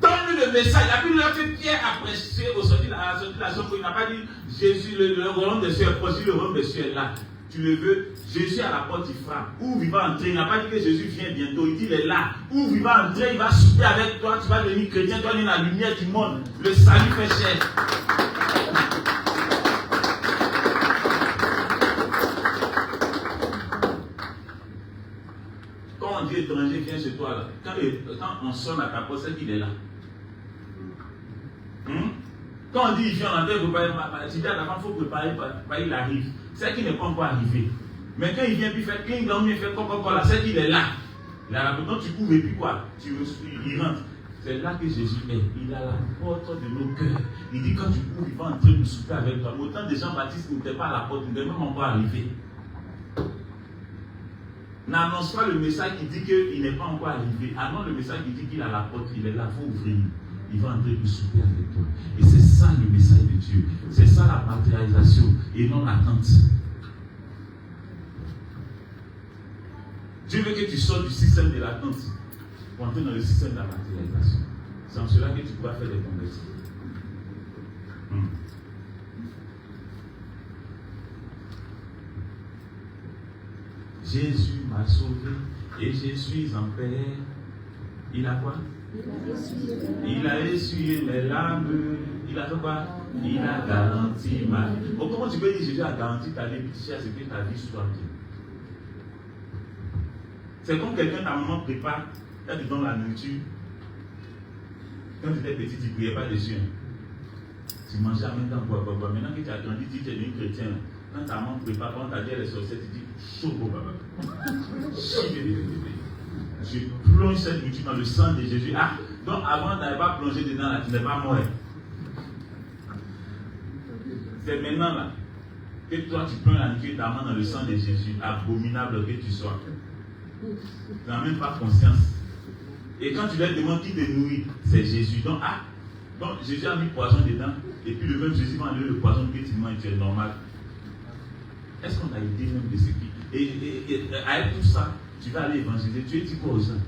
S1: Donne-lui le message. La Bible a fait Pierre a prêché au sorti de la chambre. Il n'a pas dit Jésus, le royaume des cieux est proche, le royaume des cieux est là. Tu le veux, Jésus à la porte, il frappe. Ouvre, il va entrer. Il n'a pas dit que Jésus vient bientôt. Il dit il est là. Ouvre, il va entrer, il va souper avec toi. Tu vas devenir chrétien, tu vas devenir la lumière du monde. Le salut fait cher. Quand on dit étranger, viens chez toi là. Quand on sonne à ta porte, c'est qu'il est là. Quand on dit il vient en terre, tu dis à la femme, il faut préparer, il arrive. C'est qu'il n'est pas encore arrivé. Mais quand il vient, puis il fait cling dong, il fait coca-cola, c'est qu'il est là. Il a la porte, tu couvres et puis quoi? Il rentre. C'est là que Jésus est. Il a la porte de nos cœurs. Il dit quand tu couvres, il va entrer nous souper avec toi. Mais autant de Jean-Baptiste n'étaient pas à la porte, ils n'étaient même encore arrivés. N'annonce pas le message qui dit qu'il n'est pas encore arrivé. Annonce le message qui dit qu'il a la porte, il est là, il faut ouvrir. Il va entrer nous souper avec toi. Et c'est ça le message de Dieu. C'est ça la matérialisation et non l'attente. Dieu veut que tu sortes du système de l'attente pour entrer dans le système de la matérialisation. C'est en cela que tu pourras faire des conversions. Jésus m'a sauvé et je suis en paix. Il a quoi? Il a essuyé mes larmes. Il a fait quoi? Il a garanti ma vie. Oh, comment tu peux dire Jésus a garanti ta vie et tu cherches que ta vie soit bien? C'est comme quelqu'un, ta maman prépare, elle te donne la nourriture. Quand tu étais petit, tu ne priais pas dessus. Tu mangeais en même temps. Maintenant que tu as grandi, tu es devenu chrétien. Quand ta maman prépare, quand tu as dit les sorcières, tu dis chaud, papa. Je plonge cette nourriture dans le sang de Jésus. Ah, donc avant d'aller pas plonger dedans, là, tu n'es pas mort. C'est maintenant là que toi tu plonges la nourriture de ta main dans le sang de Jésus, abominable que tu sois. Tu n'as même pas conscience. Et quand tu leur demandes qui te nourrit, c'est Jésus. Donc, Jésus a mis poison dedans, et puis le même Jésus va enlever le poison que tu manges, tu es normal. Est-ce qu'on a idée même de ce qui. Et avec tout ça, tu vas aller évangéliser. Tu es dit quoi aux gens?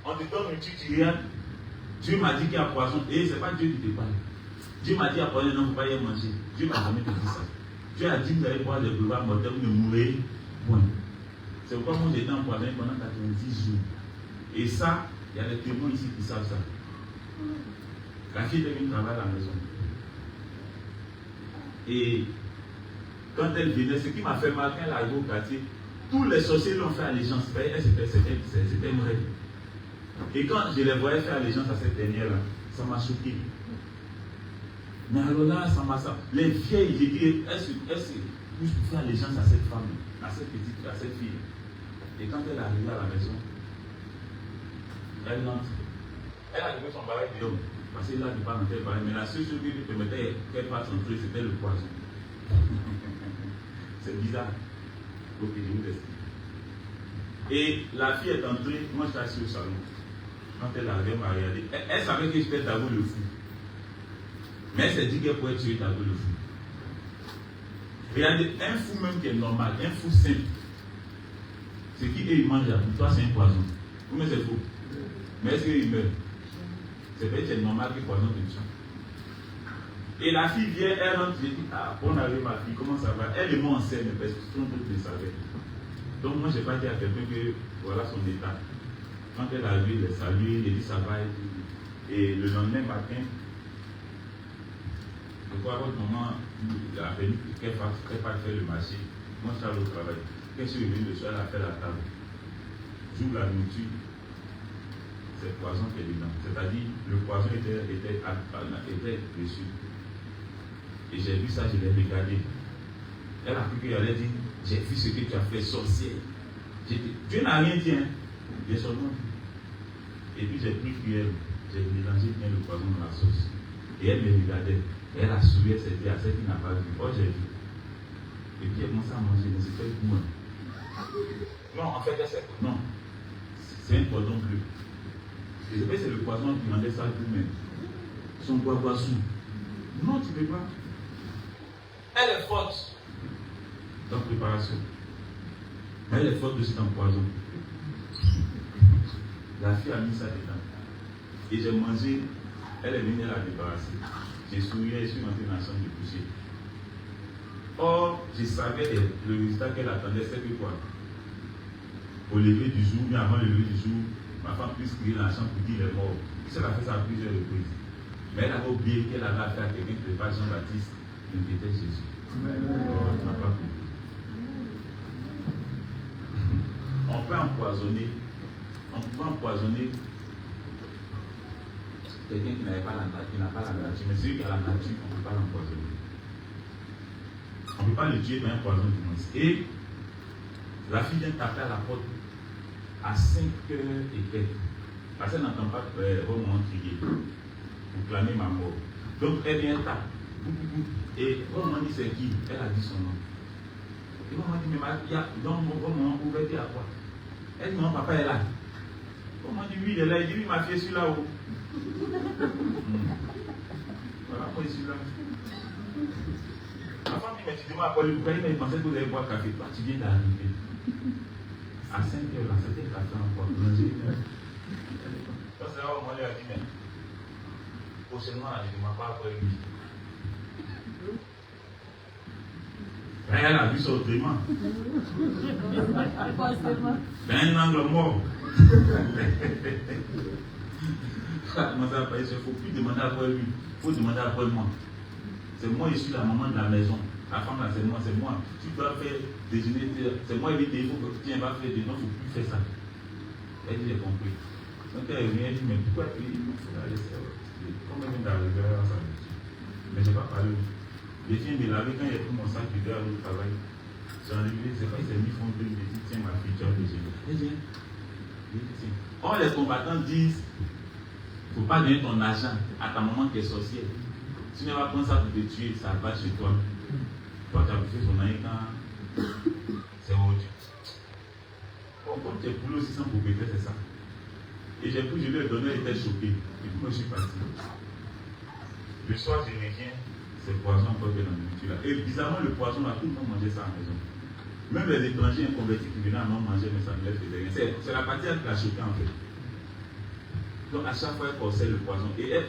S1: On te donne une tu regardes. Dieu m'a dit qu'il y a poison. Et ce n'est pas Dieu qui te parle. Dieu m'a dit qu'il y a poison, non, il ne faut pas y manger. Dieu m'a jamais dit ça. Dieu a dit que vous allez boire des breuvages mortels, vous ne mourrez point. C'est pourquoi moi j'étais empoisonné pendant 90 jours. Et ça, il y a des témoins ici qui savent ça. La fille était venue travailler à la maison. Et quand elle venait, ce qui m'a fait mal quand elle arrivait au quartier, tous les sorciers lui ont fait allégeance. C'était vrai. Et quand je les voyais faire allégeance à cette dernière-là, ça m'a choqué. Mais alors là, ça m'a. Les vieilles, j'ai dit, est-ce que je peux faire allégeance à cette femme, à cette petite, à cette fille? Et quand elle est arrivée à la maison, elle entre. Elle a levé son baril de l'homme. Parce qu'elle n'a pas entré par elle. Mais la seule chose qui lui permettait qu'elle fasse entrer, c'était le poison. C'est bizarre. Ok, je vous explique. Et la fille est entrée, moi j'étais assis au salon. Quand elle arrivait, elle m'a regardé. Elle savait que j'étais Dago le fou. Mais elle s'est dit qu'elle pouvait tuer Dago le fou. Regardez, un fou même qui est normal, un fou simple, ce qu'il mange pour toi, c'est un poison. Comment c'est faux? Mais est-ce qu'il meurt? C'est vrai que c'est normal que poison te tue. Et la fille vient, elle rentre, je dis, bonne arrivée ma fille, comment ça va? Elle et moi en scène, parce que tout le monde le savait. Donc moi, je n'ai pas dit à quelqu'un que voilà son état. Quand elle a vu, elle salue, elle dit ça va. Et le lendemain matin, je crois que votre maman a fallu qu'elle fasse faire le marché. Moi, je suis allé au travail. Qu'est-ce que je viens de soir, elle a fait la table. J'ouvre la nourriture. C'est le poison qui est dedans. C'est-à-dire, le poison était dessus. Et j'ai vu ça, je l'ai regardé. Elle a cru qu'elle allait dire, j'ai vu ce que tu as fait, sorcière. Dieu n'a rien dit, hein. J'ai seulement dit. Et puis j'ai pris cuillère, j'ai mélangé bien le poison dans la sauce. Et elle me regardait. Et elle a souri, elle s'est dit à celle qui n'a pas vu. Oh, j'ai vu. Et puis elle commençait à manger, mais c'était goût. Non, en fait, non. C'est un cordon bleu. Et c'est le poison qui demandait ça lui-même. Son boisson. Non, tu ne peux pas. Elle est forte. Donc, préparation. Elle est forte de cet poison. La fille a mis ça dedans. Et j'ai mangé, elle est venue la débarrasser. J'ai souri, je suis rentré dans la chambre de coucher. Or, je savais le résultat qu'elle attendait, c'est que quoi? Au lever du jour, bien avant le lever du jour, ma femme puisse crier dans la chambre pour dire qu'il est mort. Elle a fait ça à plusieurs reprises. Mais elle avait oublié qu'elle avait affaire à quelqu'un qui n'était pas Jean-Baptiste, qui était Jésus. Oh, tu n'as pas compris. On peut empoisonner quelqu'un qui n'a pas la nature, mais celui qui a la nature, on ne peut pas l'empoisonner. On ne peut pas le tuer par un poison du moins. Et la fille vient taper à la porte à 5h et quelques. Parce qu'elle n'entend pas au moment crier pour clamer ma mort. Donc elle vient taper. Et au moment dit c'est qui? Elle a dit son nom. Et au moment dit, mais dans au moment où vous êtes à quoi? Elle dit, non, papa est là. Au moment dit, oui, il est là. Il dit, oui, ma fille, je suis là-haut. Voilà, moi, je suis là. Ma femme dit, mais tu demandes à Paul, pourquoi il pensait que vous allez boire café? Toi, tu viens d'arriver. À 5h, là, c'était le café encore. Donc, c'est là où moi, elle a dit, mais prochainement, je ne demande pas à Paul. Elle a vu son autrement. C'est un angle mort. Il ne faut plus demander à Paul lui. Il faut demander à Paul moi. C'est moi, je suis la maman de la maison. La femme là, c'est moi. Tu dois faire déjeuner, c'est moi, il faut que tu vas faire des noms, il ne faut plus faire ça. Elle dit, j'ai compris. Donc elle vient, elle dit, mais pourquoi il faut la laisser? Comment elle vient d'arriver à ça? Mais je n'ai pas parlé. Je viens de laver quand il a pris mon sac de verre au travail. J'ai enlevé, c'est pas, il s'est mis fond de, il dit, tiens ma fille, tu as déjeuner. Elle dit, tiens. Or les combattants disent, il ne faut pas donner ton argent à ta maman qui est sorcière. Si tu ne vas pas prendre ça pour te tuer, ça va chez toi. Toi, tu as bouffé son année quand c'est autre. Bon, comme tu es poulé aussi sans propriétaire, c'est ça. Et j'ai pris, je lui ai donné, elle était choquée. Et puis moi, je suis parti. Le soir, je reviens, c'est poison encore bien dans la nourriture là. Et bizarrement, le poison là, tout le monde mangeait ça à la maison. Même les étrangers inconvertis qui venaient à non manger, mais ça ne les faisait rien. C'est la partie qui l'a choquée en fait. Donc à chaque fois, elle forçait le poison. Et elle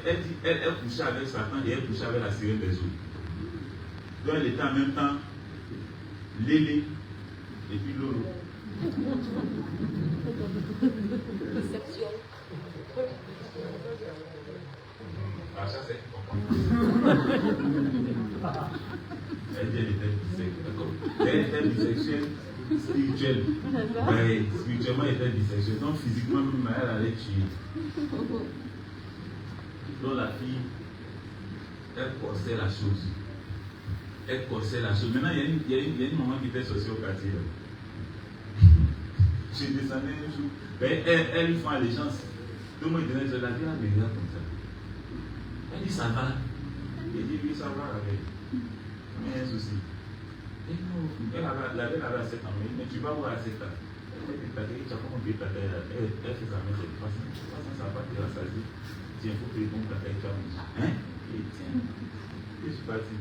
S1: couchait avec Satan et elle couchait avec la sirène des eaux. Donc elle était en même temps Lélé et puis Lolo. Ah, ça c'est elle dit elle était bisexuelle spirituelle. Ouais, spirituellement elle était bisexuelle. Donc physiquement même elle allait tuer. Donc la fille, elle corsait la chose. Elle corsait la chose. Maintenant il y a une maman qui était sorcière au quartier. Je descendais un jour. Elle fait allégeance. Tout le monde disait, je la dis à mes gars comme ça. Elle dit, ça va. Il dit, oui, ça va avec. Mais il y a un souci. Et non, la belle avait 7 ans, mais tu vas voir à 7 ans. Elle dit, tu as comment oublié ta taille. Elle fait sa main, c'est pas ça. Ça va pas te rassasier. Tiens, il faut que tu aies ta taille, tu as mangé. Hein? Et tiens. Et je suis parti.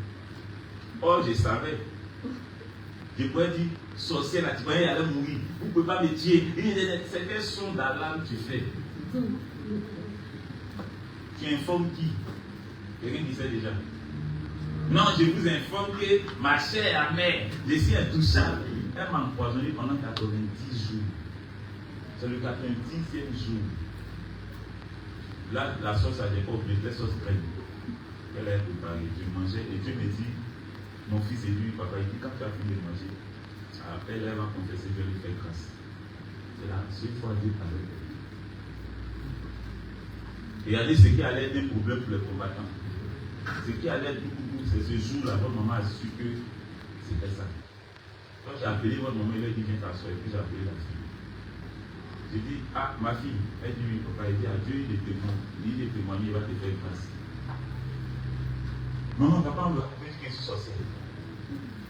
S1: Oh, je savais. Je pourrais dire, sorcière là, tu vois, elle allait mourir. Vous ne pouvez pas me tuer. C'est quel son d'alarme tu fais? Tu informes qui? Quelqu'un qui sait déjà. Non, je vous informe que ma chère amère, je suis intouchable. Elle m'a empoisonné pendant 90 jours. C'est le 90e jour. Là, la sauce à l'époque, la sauce crème. Elle a préparée. Je mangeais et Dieu me dit, mon fils est lui, papa, il dit, quand tu as fini de manger, après elle va confesser, je lui fais grâce. C'est la seule fois Dieu parlait. Et regardez ce qui allait être un problème pour les combattants. Ce qui allait être beaucoup, c'est ce jour-là, votre maman a su que c'était ça. Quand j'ai appelé votre maman, elle a dit, viens t'asseoir, et puis j'ai appelé la fille. J'ai dit, ah, ma fille, elle dit, oui, papa, elle dit, à Dieu, il est témoin. Il est témoigné, il va te faire grâce. Maman, papa, on va dire que je suis sorcière.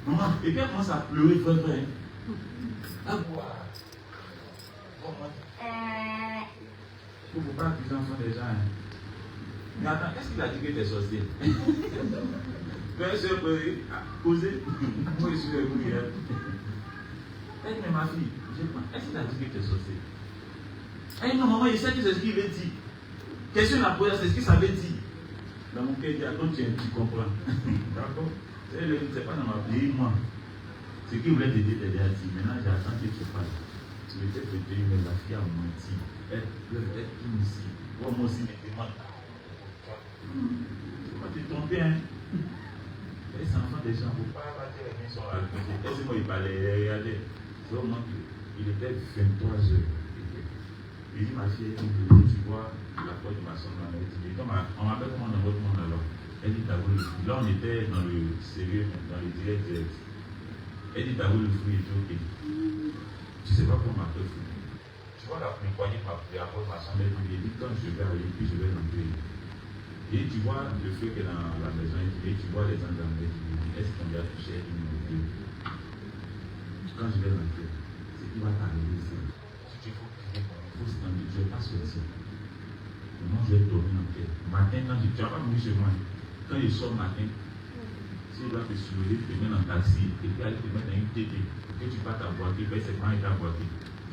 S1: Maman, et puis elle commence à pleurer, frère. Ah, quoi? Il ne faut pas accuser l'enfant des gens. Mais attends, qu'est-ce qu'il a dit que tu es sorcier? Bien sûr, poser. Moi, je suis le bruit. Elle dit, mais ma fille, est-ce qu'il a dit que tu es sorcier? Elle dit, non, maman, il sait que c'est ce qu'il veut dire. Question la posée, c'est ce qu'il savait dire. Dans mon cœur, il dit, attends, tu comprends. D'accord? C'est pas dans ma vie, moi. Ce qu'il voulait t'aider, t'aider à dire. Maintenant, j'attends que tu parles. Tu étais peut-être, mais la fille a menti. Elle pleure, elle tourne ici. Moi aussi, me demande. Tu t'es trompé, hein? Les enfants des gens, il ne faut pas battre les mains sur la tête. Est-ce que moi, il parlait, regardez. C'est au moment qu'il était 23 heures. Il dit, ma fille, tu vois, la porte de ma soeur, on m'appelle comment dans votre monde alors? Elle dit, t'as voulu. Là, on était dans le sérieux, dans le direct. Elle dit, t'as voulu le fruit et tout, ok. Tu ne sais pas comment on m'appelle fruit. Tu vois, la poignée m'a pris à cause de ma chambre, elle dit, quand je vais aller, puis je vais rentrer. Et tu vois le feu qui est dans la maison, et tu vois les gens dans la maison, est-ce qu'on vient toucher une minute? Quand je vais rentrer, c'est qui va t'arriver ici. Si tu faut crier, il faut se tendre, je ne vais pas sortir. Moi, je vais dormir en paix. Matin, quand tu vas pas mourir chez moi, quand il sort matin, si il doit te soulever, te mettre en taxi, et puis aller te mettre dans une TT, que tu partes à boiter, ben c'est quand il t'a boité.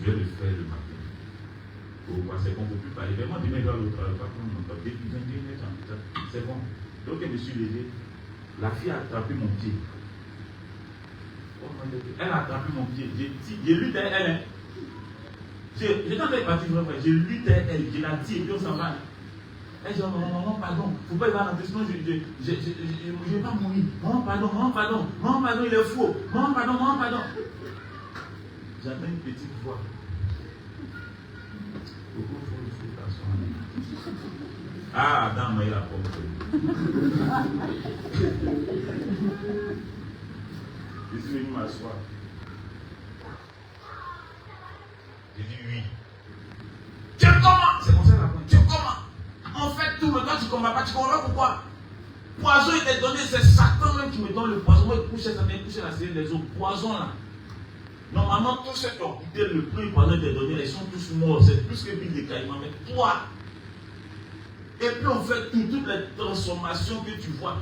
S1: Je vais le faire le matin. C'est qu'on ne peut plus parler. Mais moi, demain, je dois l'autre, pas prendre mon temps. Depuis 21 ans, c'est bon. Donc, je me suis levé. La fille a attrapé mon pied. Elle a attrapé mon pied. J'ai lutté elle. J'étais en train de partir vraiment. J'ai lutté elle. Je l'ai dit et puis on s'en va. Elle dit, maman, pardon. Il ne faut pas y aller dans sinon je ne vais pas mourir. Maman, pardon. Maman, pardon, il est faux. Maman, pardon. J'entends une petite voix. Ah, Adam m'a eu la porte. Je suis venu m'asseoir. J'ai dit oui. Tu comment? C'est comme ça la porte. Tu comment? En fait, tout le temps, tu ne comprends pas. Tu comprends pourquoi? Poison, il t'est donné, c'est Satan même qui me donne le poison. Moi, il couche la série des autres. Poison là. Normalement, tous ceux qui ont quitté le prix pendant des données, ils sont tous morts. C'est plus que l'huile de caïman. Mais toi, et puis on fait toutes les transformations que tu vois.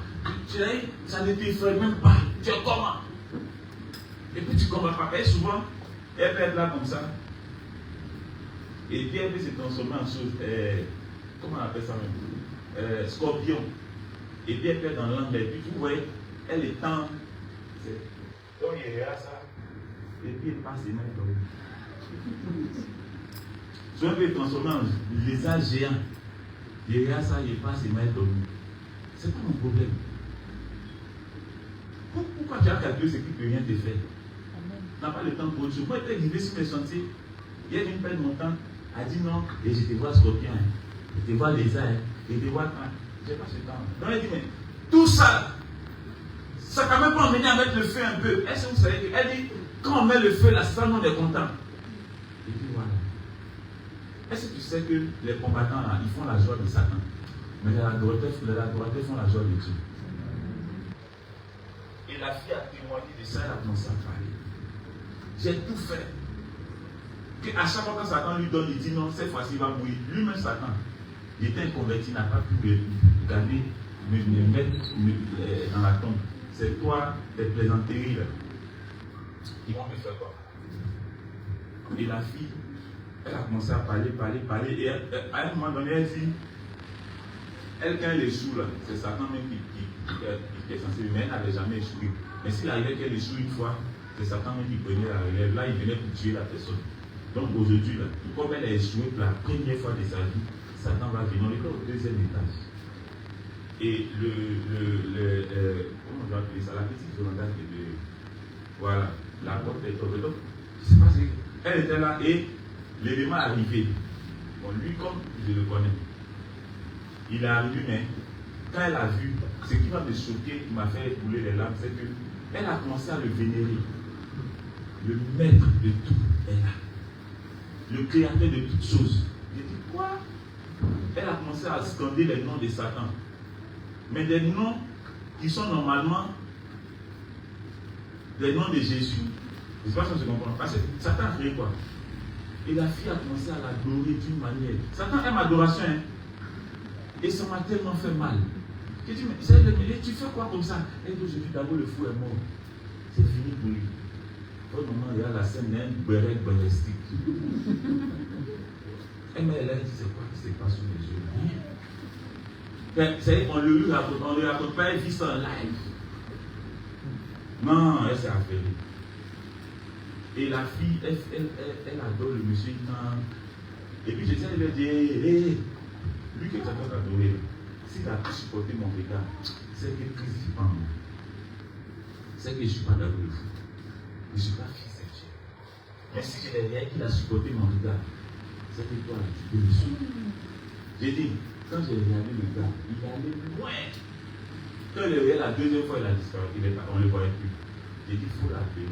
S1: Ça ne t'effraie même pas. Tu es comment? Et puis tu ne comprends pas. Et souvent, elle peut être là comme ça. Et puis elle peut se transformer en chose. Comment on appelle ça même? Scorpion. Et puis elle peut être dans l'angle. Et puis vous voyez, elle est temps. Donc il y a ça. Et puis il passe les mains dans le. Soit il peut être transformé en lézard géant. Il y a ça, il passe les mains dans le. C'est pas mon problème. Pourquoi tu as calculé ce qui ne peut rien te faire? Tu n'as pas le temps pour autre chose. Moi, j'étais arrivé sur mes sentiers. Il y a une perte de mon temps. Elle dit non, et je te vois scorpion, je te vois lézard, je te vois. Je n'ai pas ce temps. Donc elle dit, mais tout ça, ça quand même pas emmener à mettre le feu un peu. Est-ce que vous savez qu'elle dit, quand on met le feu, là, ça, on est content. Et puis voilà. Est-ce que tu sais que les combattants, là, ils font la joie de Satan? Mais les adorateurs font la joie de Dieu. Et la fille a témoigné de ça, elle a commencé à parler. J'ai tout fait. À chaque fois que Satan lui donne, il dit non, cette fois-ci il va mourir. Lui-même, Satan, il était inconverti, il n'a pas pu me garder, me mettre dans la tombe. C'est toi, tes plaisanteries là. Ils vont me faire quoi? Et la fille, elle a commencé à parler. Et à un moment donné, elle dit, elle, quand elle échoue là, c'est Satan même qui est censé, mais elle n'avait jamais échoué. Mais s'il arrivait qu'elle échoue une fois, c'est Satan même qui prenait la relève. Là, il venait pour tuer la personne. Donc aujourd'hui, là, comme elle a échoué pour la première fois de sa vie, Satan va venir. On est au deuxième étage. Et comment on doit appeler ça? La petite secondaire de. Voilà, la porte est ouverte. Donc, je ne sais pas si. Elle était là et l'élément est arrivé. Bon, lui, comme je le connais, il est arrivé, mais quand elle a vu, ce qui va me choquer, qui m'a fait couler les larmes, c'est qu'elle a commencé à le vénérer. Le maître de tout est là. Le créateur de toutes choses. J'ai dit quoi? Elle a commencé à scander les noms de Satan. Mais des noms qui sont normalement des noms de Jésus. Je ne sais pas si on se comprend. Parce que Satan a créé quoi? Et la fille a commencé à l'adorer d'une manière. Satan aime l'adoration. Hein? Et ça m'a tellement fait mal. J'ai dit, mais tu fais quoi comme ça? Elle dit, je dis d'abord le fou est mort. C'est fini pour lui. Au moment où il y a la scène d'un béret ballistique. Et mais elle a dit, c'est quoi qui se passe sous les yeux? On ne lui raconte pas, elle vit ça en live. Non, elle s'est affairée. Et la fille, elle adore le monsieur. Et puis je tiens à lui dire, hey, lui que tu as adoré, s'il a pu supporter mon regard, c'est que Christ n'est pas moi. C'est que je ne suis pas d'accord avec vous. Je ne suis pas fils de Dieu. Mais si je n'ai rien qui a supporté mon regard, c'est que toi, tu peux le suivre. J'ai dit, quand j'ai regardé le gars, il est allé loin. Quand il est regardé la deuxième fois, il a disparu, on ne le voyait plus. J'ai dit, il faut l'appeler.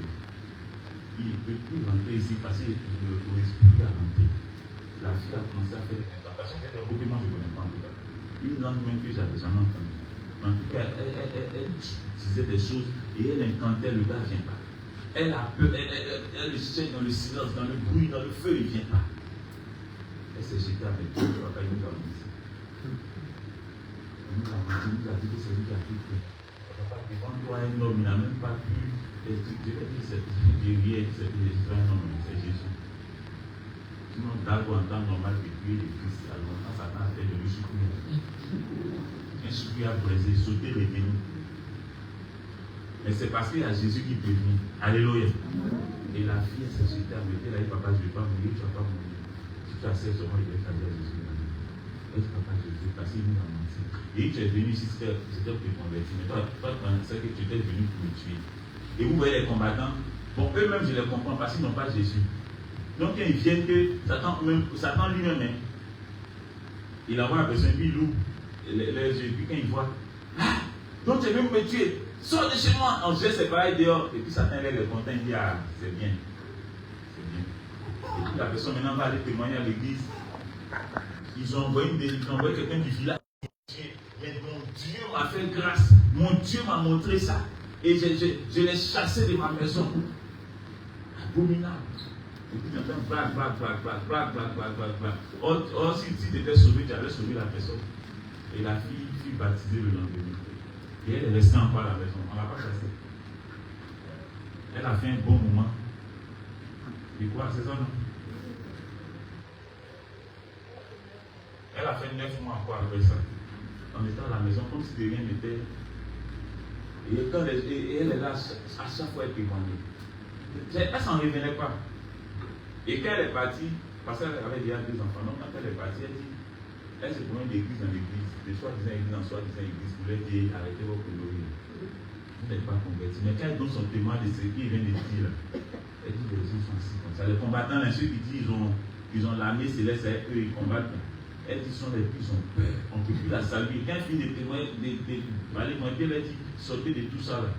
S1: Il ne peut plus rentrer ici parce qu'il ne l'autorise plus à rentrer. La fille a commencé à faire des incantations. C'est un document que je ne connais pas en tout cas. Une langue même que j'avais jamais entendue. En tout cas, elle disait des choses et elle incantait, le gars ne vient pas. Elle a peur, elle le cherche dans le silence, dans le bruit, dans le feu, il ne vient pas. Elle s'est jetée avec Dieu, papa, il nous a dit. Il nous a dit que c'est lui qui a tout fait. Papa, devant toi, un homme, il n'a même pas pu. Je vais dire, c'est rien, c'est un homme, c'est Jésus. Sinon, dans le temps normal de tuer les Christ, alors quand Satan a fait de lui souffrir, un souffrir a brisé, sauter les démons. Mais c'est parce qu'il y a Jésus qui prévient. Alléluia. Et la fille s'est jetée avec elle, elle a dit, papa, je ne vais pas mourir, tu ne vas pas mourir. Si tu acceptes seulement, il va dire à Jésus. Elle dit, papa, Jésus, parce qu'il nous a menti. Et tu es venu ici, c'était pour te convertir. Mais toi, tu sais que tu étais venu pour me tuer. Et vous voyez les combattants, bon, eux-mêmes, je les comprends parce qu'ils n'ont pas Jésus. Donc, quand ils viennent, que Satan lui-même, hein, il envoie la personne, puis il ouvre les yeux, puis quand il voit, ah, donc tu es venu me tuer. Sors de chez moi, on se laisse séparer dehors. Et puis Satan lève le content, il dit, ah, c'est bien. C'est bien. Et puis la personne maintenant va aller témoigner à l'église. Ils ont envoyé quelqu'un du village. Mais mon Dieu m'a fait grâce. Mon Dieu m'a montré ça. Et je l'ai chassé de ma maison. Abominable. Et puis j'entends blague. Or, si tu étais sauvé, tu avais sauvé la personne. Et la fille fut baptisée le lendemain. Et elle est restée encore à la maison. On ne l'a pas chassée. Elle a fait un bon moment. Et quoi, c'est ça, non? Elle a fait 9 mois encore après ça. En étant à la maison, comme si de rien n'était. Et elle est là, à chaque fois elle témoignait. Elle ne s'en revenait pas. Et quand elle est partie, parce qu'elle avait déjà 2 enfants, donc quand elle est partie, elle dit, elle se promène d'église en église, de soi-disant église en soi-disant église, pour leur dire, arrêtez vos conneries. Vous n'êtes pas convertis. Mais quand elle donne son témoin de ce qu'il vient de dire, elle dit, les gens sont si comme ça. Les combattants, ceux qui disent, ils ont l'armée céleste, eux, ils combattent. Elle dit, sont les plus, ils ont peur. On ne peut plus la saluer. Quand elle finit de témoigner, elle dit, sortez de tout ça là.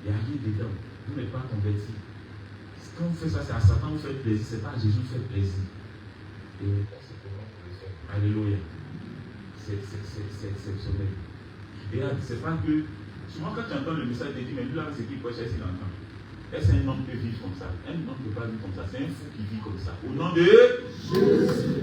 S1: Il n'y a rien dedans. Vous n'êtes pas convertis. Quand vous faites ça, c'est à Satan vous faites plaisir, c'est pas à Jésus vous fait plaisir. Et c'est comment vous le faites. Alléluia. C'est exceptionnel. Et c'est pas que. Souvent quand tu entends le message, tu te dis, mais lui là, c'est qui prêche, est-ce qu'il entend? Est-ce qu'un homme peut vivre comme ça? Un homme ne peut pas vivre comme ça. C'est un fou qui vit comme ça. Au nom de Jésus.